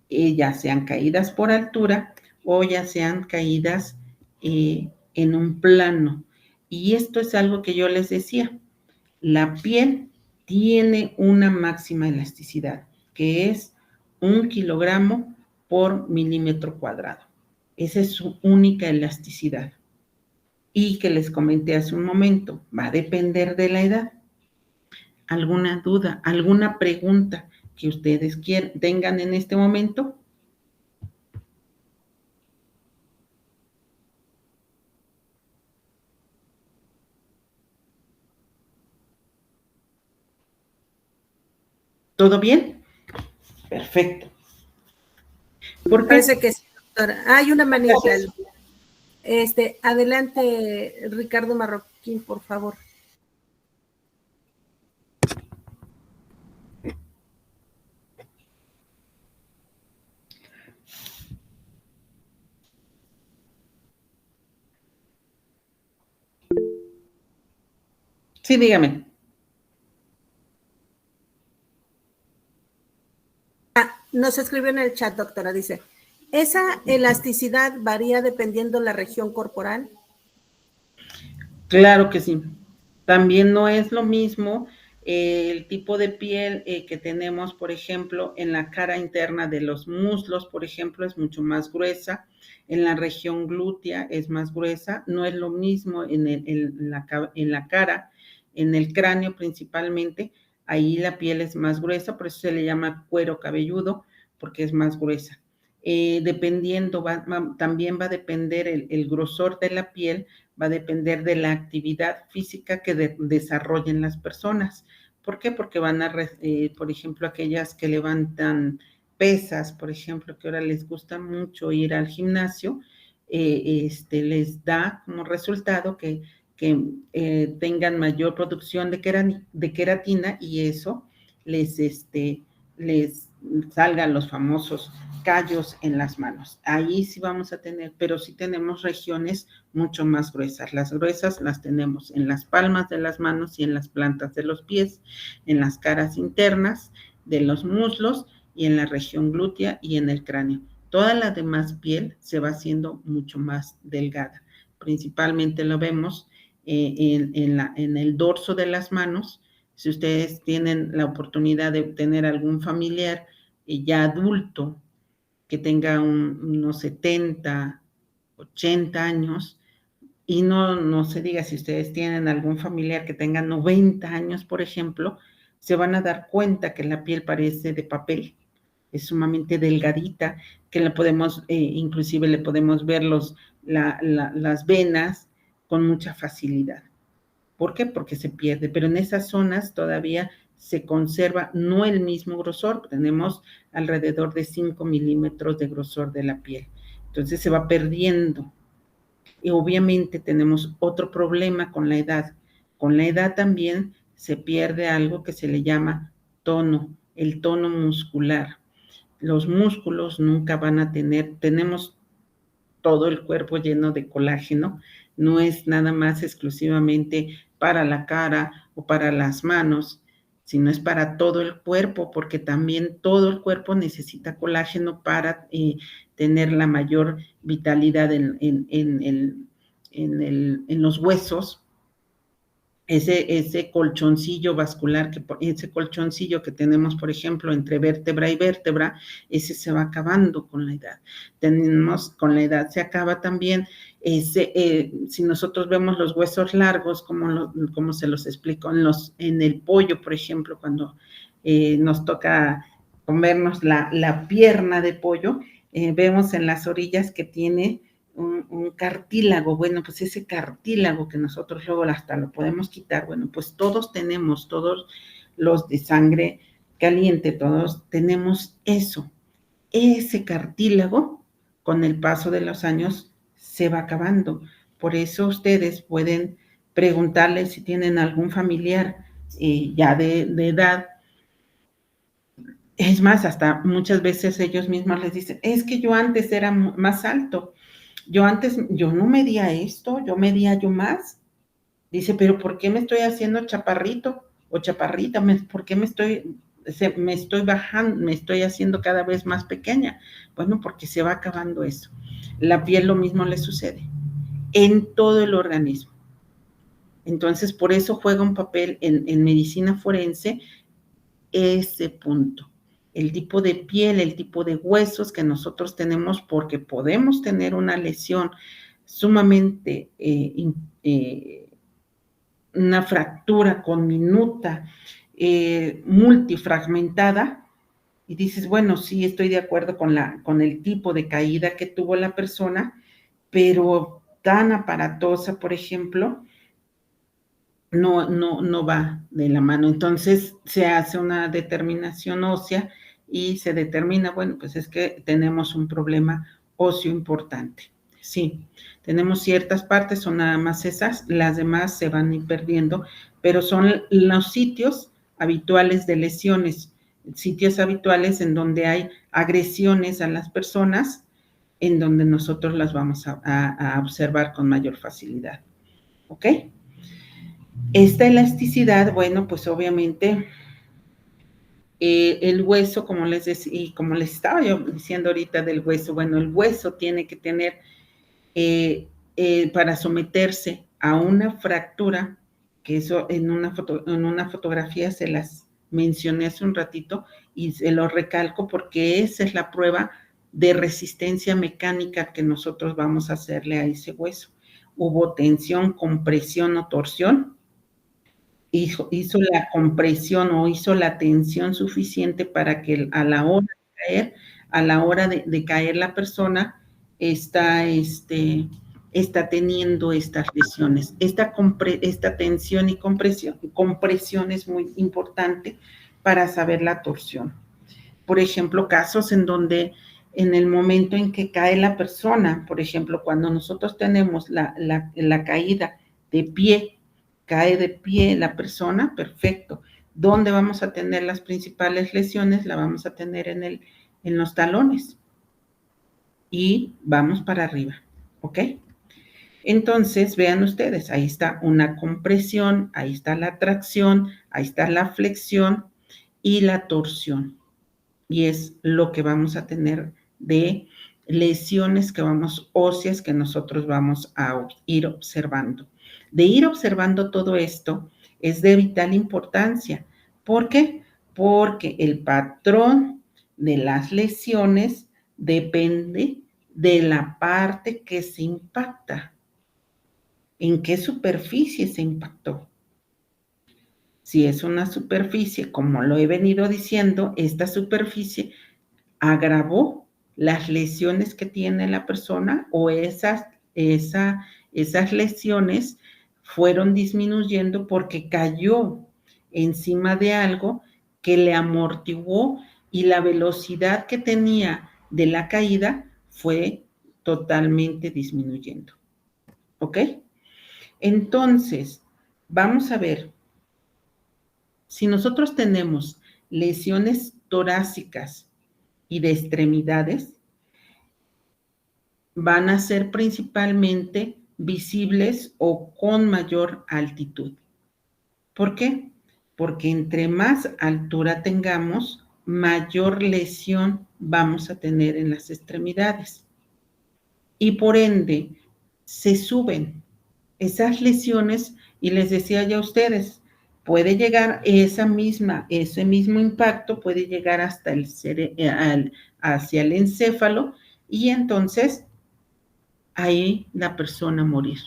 ya sean caídas por altura o ya sean caídas en un plano. Y esto es algo que yo les decía, la piel tiene una máxima elasticidad, que es 1 kilogramo por milímetro cuadrado. Esa es su única elasticidad. Y que les comenté hace un momento, va a depender de la edad. ¿Alguna duda, alguna pregunta que ustedes tengan en este momento? ¿Todo bien? Perfecto. ¿Por qué? Parece que sí, doctora. Hay una manita. Adelante, Ricardo Marroquín, por favor. Sí, dígame. Nos escribió en el chat, doctora, dice, ¿esa elasticidad varía dependiendo la región corporal? Claro que sí. También no es lo mismo El tipo de piel que tenemos, por ejemplo, en la cara interna de los muslos, por ejemplo, es mucho más gruesa. En la región glútea es más gruesa. No es lo mismo en la cara, en el cráneo principalmente. Ahí la piel es más gruesa, por eso se le llama cuero cabelludo, porque es más gruesa. Dependiendo, también va a depender el grosor de la piel, va a depender de la actividad física que desarrollen las personas. ¿Por qué? Porque van a, por ejemplo, aquellas que levantan pesas, por ejemplo, que ahora les gusta mucho ir al gimnasio, les da como resultado que tengan mayor producción de queratina y eso les salgan los famosos callos en las manos. Ahí sí vamos a tener, pero sí tenemos regiones mucho más gruesas. Las gruesas las tenemos en las palmas de las manos y en las plantas de los pies, en las caras internas de los muslos y en la región glútea y en el cráneo. Toda la demás piel se va haciendo mucho más delgada. Principalmente lo vemos en el dorso de las manos. Si ustedes tienen la oportunidad de tener algún familiar ya adulto que tenga unos 70, 80 años, y no se diga si ustedes tienen algún familiar que tenga 90 años, por ejemplo, se van a dar cuenta que la piel parece de papel, es sumamente delgadita, que la podemos, inclusive le podemos ver las venas con mucha facilidad. ¿Por qué? Porque se pierde, pero en esas zonas todavía se conserva no el mismo grosor, tenemos alrededor de 5 milímetros de grosor de la piel, entonces se va perdiendo. Y obviamente tenemos otro problema con la edad también se pierde algo que se le llama tono, el tono muscular. Los músculos nunca van a tenemos todo el cuerpo lleno de colágeno, no es nada más exclusivamente para la cara o para las manos, sino es para todo el cuerpo, porque también todo el cuerpo necesita colágeno para tener la mayor vitalidad en los huesos. Ese colchoncillo vascular, ese colchoncillo que tenemos, por ejemplo, entre vértebra y vértebra, ese se va acabando con la edad. Con la edad se acaba también, si nosotros vemos los huesos largos, como se los explico, en el pollo, por ejemplo, cuando nos toca comernos la pierna de pollo, vemos en las orillas que tiene un cartílago. Bueno, pues ese cartílago que nosotros luego hasta lo podemos quitar, bueno, pues todos los de sangre caliente, todos tenemos eso. Ese cartílago, con el paso de los años, se va acabando. Por eso ustedes pueden preguntarles si tienen algún familiar ya de edad. Es más, hasta muchas veces ellos mismos les dicen, es que yo antes era más alto. Yo no medía esto, yo medía yo más. Dice, pero ¿por qué me estoy haciendo chaparrito o chaparrita? ¿Por qué me estoy bajando, me estoy haciendo cada vez más pequeña? Bueno, porque se va acabando eso. La piel lo mismo le sucede en todo el organismo. Entonces, por eso juega un papel en medicina forense ese punto. El tipo de piel, el tipo de huesos que nosotros tenemos, porque podemos tener una lesión sumamente, una fractura conminuta, multifragmentada, y dices, bueno, sí, estoy de acuerdo con el tipo de caída que tuvo la persona, pero tan aparatosa, por ejemplo, no va de la mano. Entonces se hace una determinación ósea y se determina, bueno, pues es que tenemos un problema óseo importante. Sí, tenemos ciertas partes, son nada más esas, las demás se van a ir perdiendo, pero son los sitios habituales de lesiones, sitios habituales en donde hay agresiones a las personas, en donde nosotros las vamos a observar con mayor facilidad. ¿Ok? Esta elasticidad, bueno, pues obviamente el hueso, como les decía, y como les estaba yo diciendo ahorita del hueso, bueno, el hueso tiene que tener, para someterse a una fractura, que eso en una fotografía se las mencioné hace un ratito y se lo recalco porque esa es la prueba de resistencia mecánica que nosotros vamos a hacerle a ese hueso. Hubo tensión, compresión o torsión, hizo la compresión o hizo la tensión suficiente para que a la hora de caer, a la hora de caer la persona está teniendo estas lesiones. Esta tensión y compresión es muy importante para saber la torsión. Por ejemplo, casos en donde en el momento en que cae la persona, por ejemplo, cuando nosotros tenemos la caída de pie, cae de pie la persona, perfecto. ¿Dónde vamos a tener las principales lesiones? La vamos a tener en los talones. Y vamos para arriba, ¿ok? Entonces, vean ustedes, ahí está una compresión, ahí está la tracción, ahí está la flexión y la torsión. Y es lo que vamos a tener de lesiones óseas que nosotros vamos a ir observando. De ir observando todo esto es de vital importancia. ¿Por qué? Porque el patrón de las lesiones depende de la parte que se impacta. ¿En qué superficie se impactó? Si es una superficie, como lo he venido diciendo, esta superficie agravó las lesiones que tiene la persona o esas lesiones fueron disminuyendo porque cayó encima de algo que le amortiguó y la velocidad que tenía de la caída fue totalmente disminuyendo. ¿Ok? Entonces, vamos a ver, si nosotros tenemos lesiones torácicas y de extremidades, van a ser principalmente visibles o con mayor altitud. ¿Por qué? Porque entre más altura tengamos, mayor lesión vamos a tener en las extremidades. Y por ende, se suben esas lesiones y les decía ya a ustedes, puede llegar ese mismo impacto, puede llegar hasta hacia el encéfalo y entonces ahí la persona morir.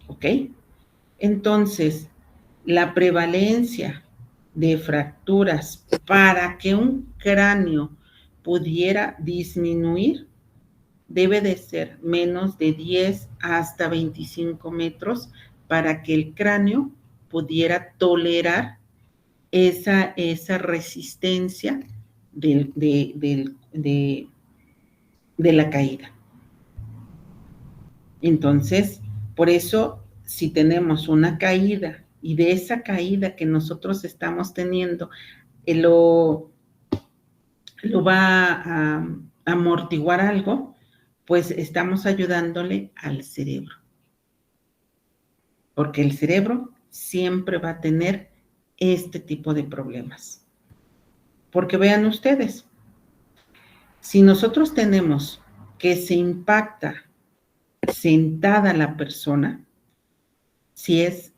¿Ok? Entonces, la prevalencia de fracturas para que un cráneo pudiera disminuir debe de ser menos de 10 hasta 25 metros para que el cráneo pudiera tolerar esa resistencia de la caída. Entonces, por eso, si tenemos una caída y de esa caída que nosotros estamos teniendo, lo va a amortiguar algo, pues estamos ayudándole al cerebro. Porque el cerebro siempre va a tener este tipo de problemas. Porque vean ustedes, si nosotros tenemos que se impacta sentada la persona, si es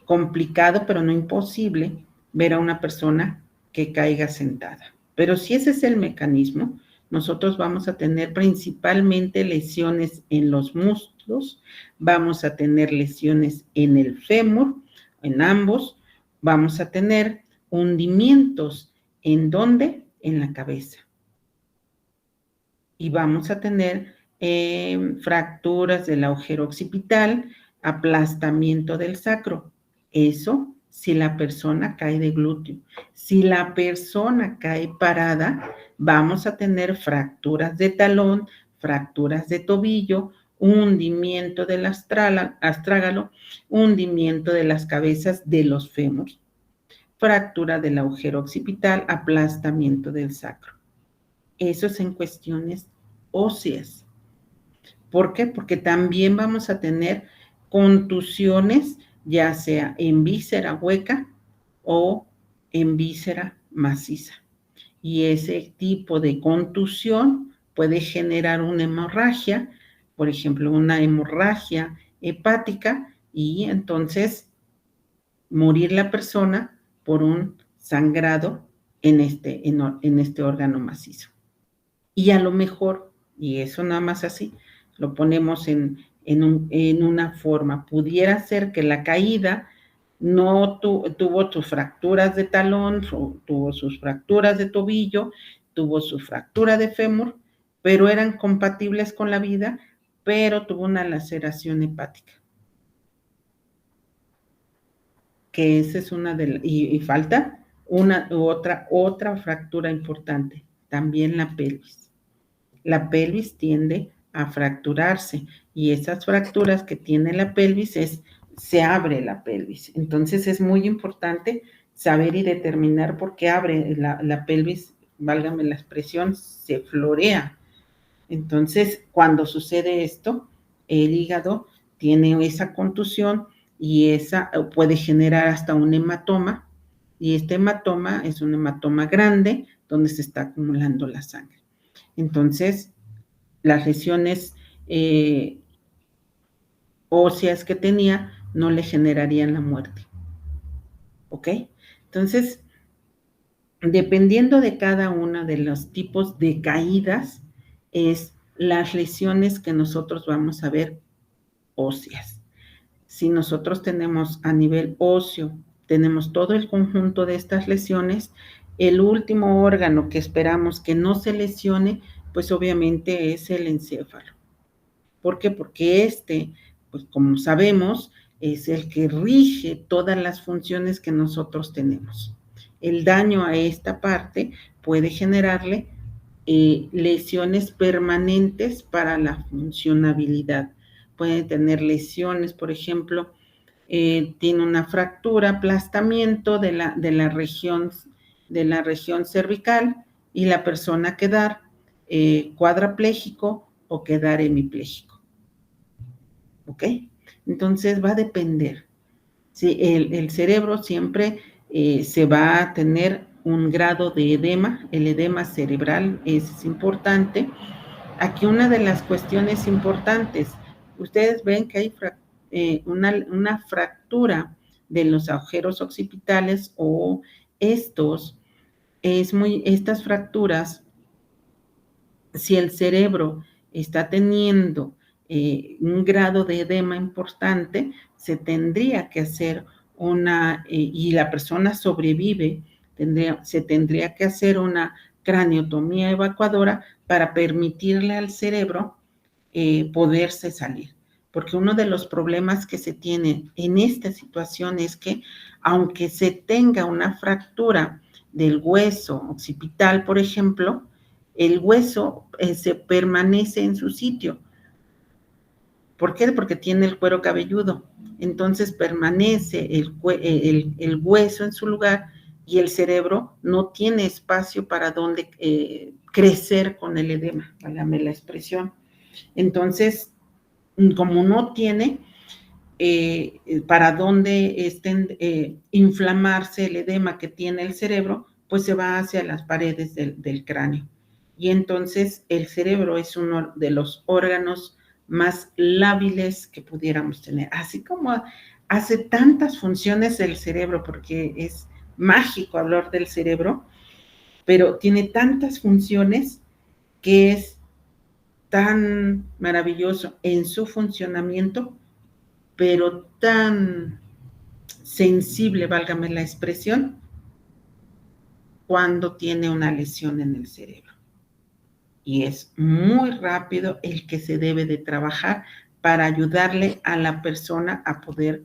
complicado, pero no imposible, ver a una persona que caiga sentada. Pero si ese es el mecanismo, nosotros vamos a tener principalmente lesiones en los músculos, vamos a tener lesiones en el fémur, en ambos, vamos a tener hundimientos. ¿En dónde? En la cabeza. Y vamos a tener fracturas del agujero occipital, aplastamiento del sacro. Eso si la persona cae de glúteo. Si la persona cae parada, vamos a tener fracturas de talón, fracturas de tobillo, hundimiento del astrágalo, hundimiento de las cabezas de los fémures, fractura del agujero occipital, aplastamiento del sacro. Eso es en cuestiones óseas. ¿Por qué? Porque también vamos a tener contusiones, ya sea en víscera hueca o en víscera maciza. Y ese tipo de contusión puede generar una hemorragia, por ejemplo, una hemorragia hepática y entonces morir la persona por un sangrado en este órgano macizo. Y a lo mejor, y eso nada más así, lo ponemos en una forma, pudiera ser que la caída no tuvo sus fracturas de talón, tuvo sus fracturas de tobillo, tuvo su fractura de fémur, pero eran compatibles con la vida, pero tuvo una laceración hepática. Que esa es una de las, y falta otra fractura importante, también la pelvis. La pelvis tiende a fracturarse y esas fracturas que tiene la pelvis se abre la pelvis. Entonces es muy importante saber y determinar por qué abre la pelvis, válgame la expresión, se florea. Entonces, cuando sucede esto, el hígado tiene esa contusión y esa puede generar hasta un hematoma, y este hematoma es un hematoma grande donde se está acumulando la sangre. Entonces, las lesiones óseas que tenía no le generarían la muerte. ¿Ok? Entonces, dependiendo de cada uno de los tipos de caídas, es las lesiones que nosotros vamos a ver óseas. Si nosotros tenemos a nivel óseo, tenemos todo el conjunto de estas lesiones, el último órgano que esperamos que no se lesione, pues obviamente es el encéfalo. ¿Por qué? Porque pues como sabemos, es el que rige todas las funciones que nosotros tenemos. El daño a esta parte puede generarle lesiones permanentes para la funcionabilidad. Puede tener lesiones, por ejemplo, tiene una fractura, aplastamiento de la región cervical y la persona quedar cuadrapléjico o quedar hemipléjico. ¿Ok? Entonces va a depender. Sí, el cerebro siempre se va a tener un grado de edema, el edema cerebral es importante. Aquí una de las cuestiones importantes, ustedes ven que hay una fractura de los agujeros occipitales o estas fracturas, si el cerebro está teniendo un grado de edema importante, se tendría que hacer y la persona sobrevive, se tendría que hacer una craniotomía evacuadora para permitirle al cerebro poderse salir. Porque uno de los problemas que se tiene en esta situación es que aunque se tenga una fractura del hueso occipital, por ejemplo, el hueso se permanece en su sitio. ¿Por qué? Porque tiene el cuero cabelludo. Entonces permanece el hueso en su lugar y el cerebro no tiene espacio para donde crecer con el edema, válgame la expresión. Entonces, como no tiene para dónde inflamarse el edema que tiene el cerebro, pues se va hacia las paredes del cráneo. Y entonces el cerebro es uno de los órganos más lábiles que pudiéramos tener. Así como hace tantas funciones el cerebro, porque es mágico hablar del cerebro, pero tiene tantas funciones que es tan maravilloso en su funcionamiento, pero tan sensible, válgame la expresión, cuando tiene una lesión en el cerebro. Y es muy rápido el que se debe de trabajar para ayudarle a la persona a poder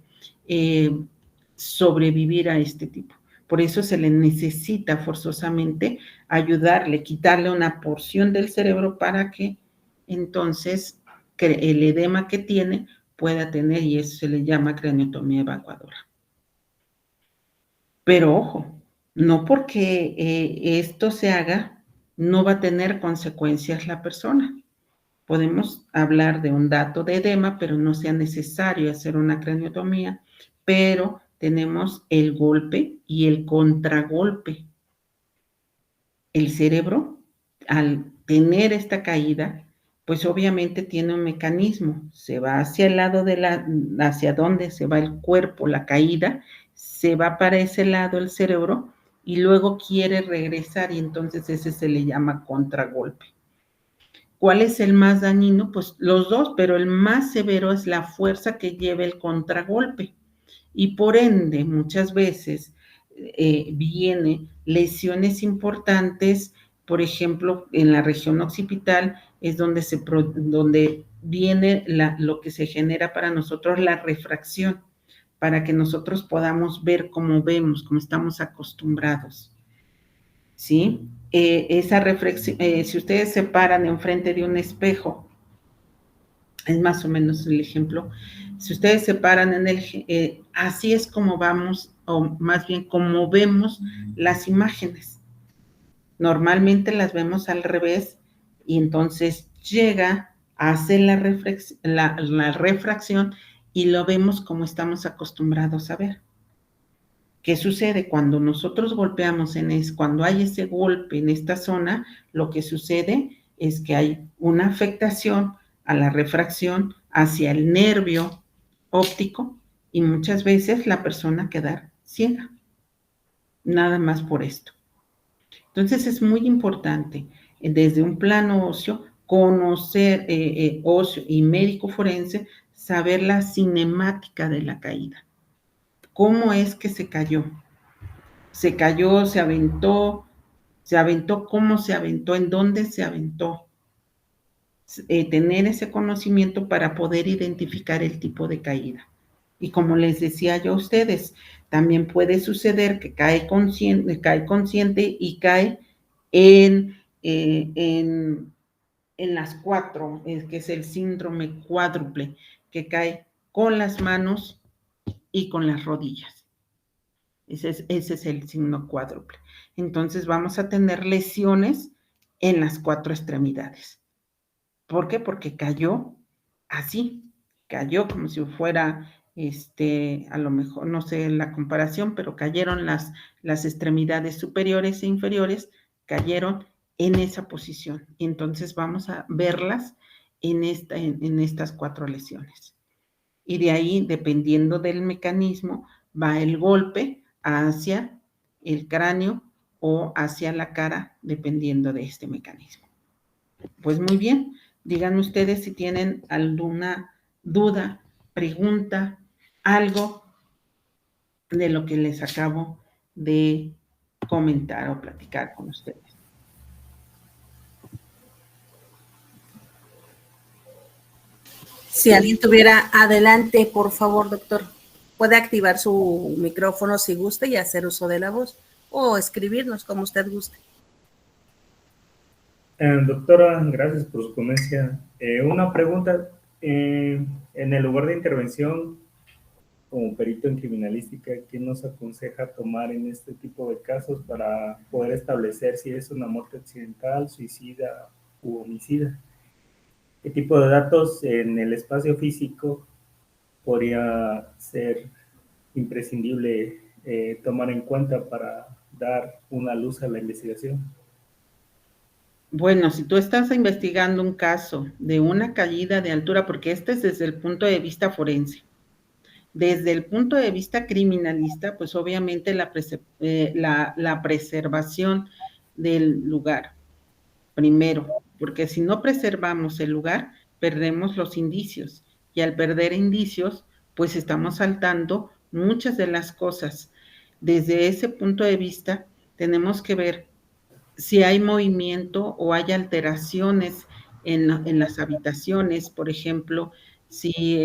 sobrevivir a este tipo. Por eso se le necesita forzosamente ayudarle, quitarle una porción del cerebro para que entonces el edema que tiene pueda tener, y eso se le llama craniotomía evacuadora. Pero ojo, no porque esto se haga, no va a tener consecuencias la persona. Podemos hablar de un dato de edema, pero no sea necesario hacer una craniotomía, pero tenemos el golpe y el contragolpe. El cerebro, al tener esta caída, pues obviamente tiene un mecanismo, se va hacia el lado hacia donde se va el cuerpo, la caída, se va para ese lado el cerebro y luego quiere regresar y entonces ese se le llama contragolpe. ¿Cuál es el más dañino? Pues los dos, pero el más severo es la fuerza que lleva el contragolpe y por ende muchas veces viene lesiones importantes, por ejemplo, en la región occipital es donde viene lo que se genera para nosotros la refracción, para que nosotros podamos ver como vemos, como estamos acostumbrados, ¿sí? Esa reflexión, si ustedes se paran enfrente de un espejo, es más o menos el ejemplo, si ustedes se paran así es como vamos, o más bien como vemos las imágenes. Normalmente las vemos al revés y entonces llega a hacer la refracción y lo vemos como estamos acostumbrados a ver. ¿Qué sucede? Cuando nosotros golpeamos cuando hay ese golpe en esta zona, lo que sucede es que hay una afectación a la refracción hacia el nervio óptico y muchas veces la persona queda ciega, nada más por esto. Entonces es muy importante desde un plano óseo conocer óseo y médico forense, saber la cinemática de la caída. ¿Cómo es que se cayó? Se cayó, se aventó, cómo se aventó, en dónde se aventó. Tener ese conocimiento para poder identificar el tipo de caída. Y como les decía yo a ustedes, también puede suceder que cae consciente y cae en las 4, que es el síndrome cuádruple, que cae con las manos y con las rodillas. Ese es el signo cuádruple. Entonces vamos a tener lesiones en las 4 extremidades. ¿Por qué? Porque cayó así, cayó como si fuera, a lo mejor, no sé la comparación, pero cayeron las extremidades superiores e inferiores, cayeron en esa posición. Entonces vamos a verlas en estas 4 lesiones. Y de ahí, dependiendo del mecanismo, va el golpe hacia el cráneo o hacia la cara, dependiendo de este mecanismo. Pues muy bien, díganme ustedes si tienen alguna duda, pregunta, algo de lo que les acabo de comentar o platicar con ustedes. Si alguien tuviera, adelante, por favor, doctor. Puede activar su micrófono si gusta y hacer uso de la voz o escribirnos como usted guste. Doctora, gracias por su ponencia. Una pregunta, en el lugar de intervención, como perito en criminalística, ¿qué nos aconseja tomar en este tipo de casos para poder establecer si es una muerte accidental, suicida u homicida? ¿Qué tipo de datos en el espacio físico podría ser imprescindible tomar en cuenta para dar una luz a la investigación? Bueno, si tú estás investigando un caso de una caída de altura, porque este es desde el punto de vista forense, desde el punto de vista criminalista, pues obviamente la preservación del lugar, primero, porque si no preservamos el lugar, perdemos los indicios, y al perder indicios, pues estamos saltando muchas de las cosas. Desde ese punto de vista, tenemos que ver si hay movimiento o hay alteraciones en las habitaciones, por ejemplo, si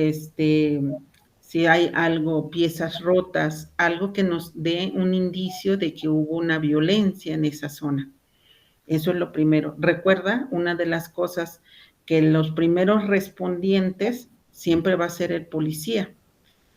hay algo, piezas rotas, algo que nos dé un indicio de que hubo una violencia en esa zona. Eso es lo primero. Recuerda, una de las cosas que los primeros respondientes siempre va a ser el policía.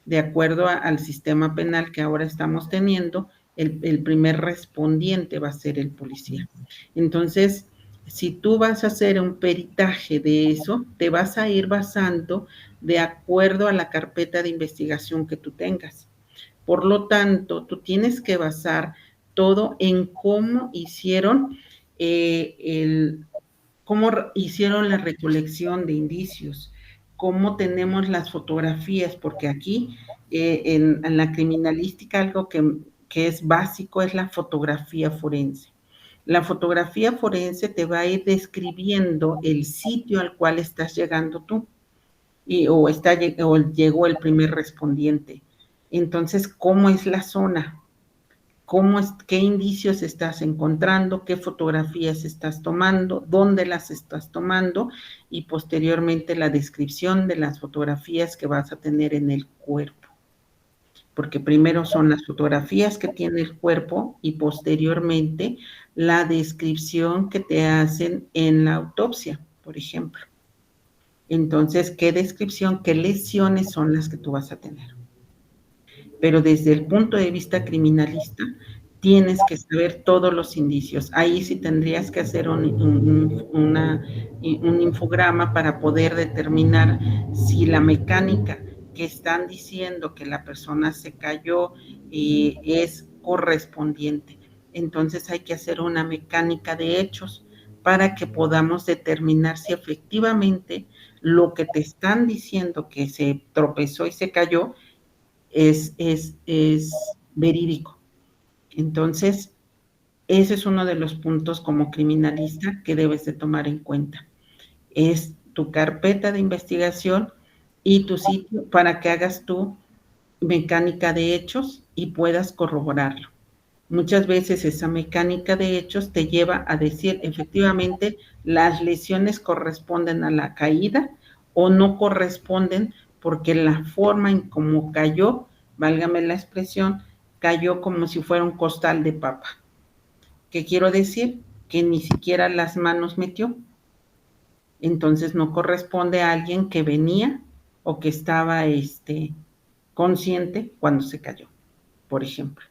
De acuerdo al sistema penal que ahora estamos teniendo, el primer respondiente va a ser el policía. Entonces, si tú vas a hacer un peritaje de eso, te vas a ir basando de acuerdo a la carpeta de investigación que tú tengas. Por lo tanto, tú tienes que basar todo en cómo hicieron hicieron la recolección de indicios, cómo tenemos las fotografías, porque aquí en la criminalística algo que es básico es la fotografía forense. La fotografía forense te va a ir describiendo el sitio al cual estás llegando tú o llegó el primer respondiente. Entonces, ¿cómo es la zona? ¿Qué indicios estás encontrando? ¿Qué fotografías estás tomando? ¿Dónde las estás tomando? Y posteriormente la descripción de las fotografías que vas a tener en el cuerpo. Porque primero son las fotografías que tiene el cuerpo y posteriormente la descripción que te hacen en la autopsia, por ejemplo. Entonces, ¿qué descripción, qué lesiones son las que tú vas a tener? Pero desde el punto de vista criminalista, tienes que saber todos los indicios. Ahí sí tendrías que hacer un infograma para poder determinar si la mecánica que están diciendo que la persona se cayó es correspondiente. Entonces hay que hacer una mecánica de hechos para que podamos determinar si efectivamente lo que te están diciendo que se tropezó y se cayó es verídico. Entonces, ese es uno de los puntos como criminalista que debes de tomar en cuenta. Es tu carpeta de investigación y tu sitio para que hagas tu mecánica de hechos y puedas corroborarlo. Muchas veces esa mecánica de hechos te lleva a decir efectivamente las lesiones corresponden a la caída o no corresponden porque la forma en cómo cayó, válgame la expresión, cayó como si fuera un costal de papa. ¿Qué quiero decir? Que ni siquiera las manos metió. Entonces no corresponde a alguien que venía o que estaba consciente cuando se cayó, por ejemplo.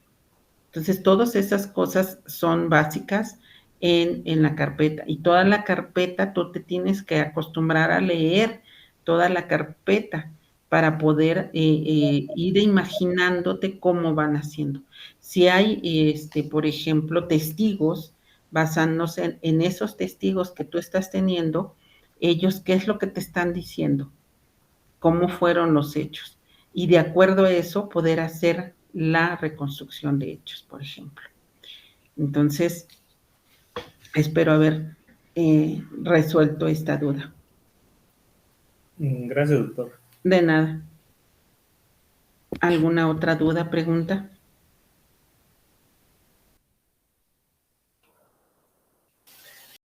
Entonces, todas esas cosas son básicas en la carpeta. Y toda la carpeta, tú te tienes que acostumbrar a leer toda la carpeta para poder ir imaginándote cómo van haciendo. Si hay, por ejemplo, testigos, basándose en esos testigos que tú estás teniendo, ellos, ¿qué es lo que te están diciendo? ¿Cómo fueron los hechos? Y de acuerdo a eso, poder hacer la reconstrucción de hechos, por ejemplo. Entonces, espero haber resuelto esta duda. Gracias, doctor. De nada. ¿Alguna otra duda, pregunta?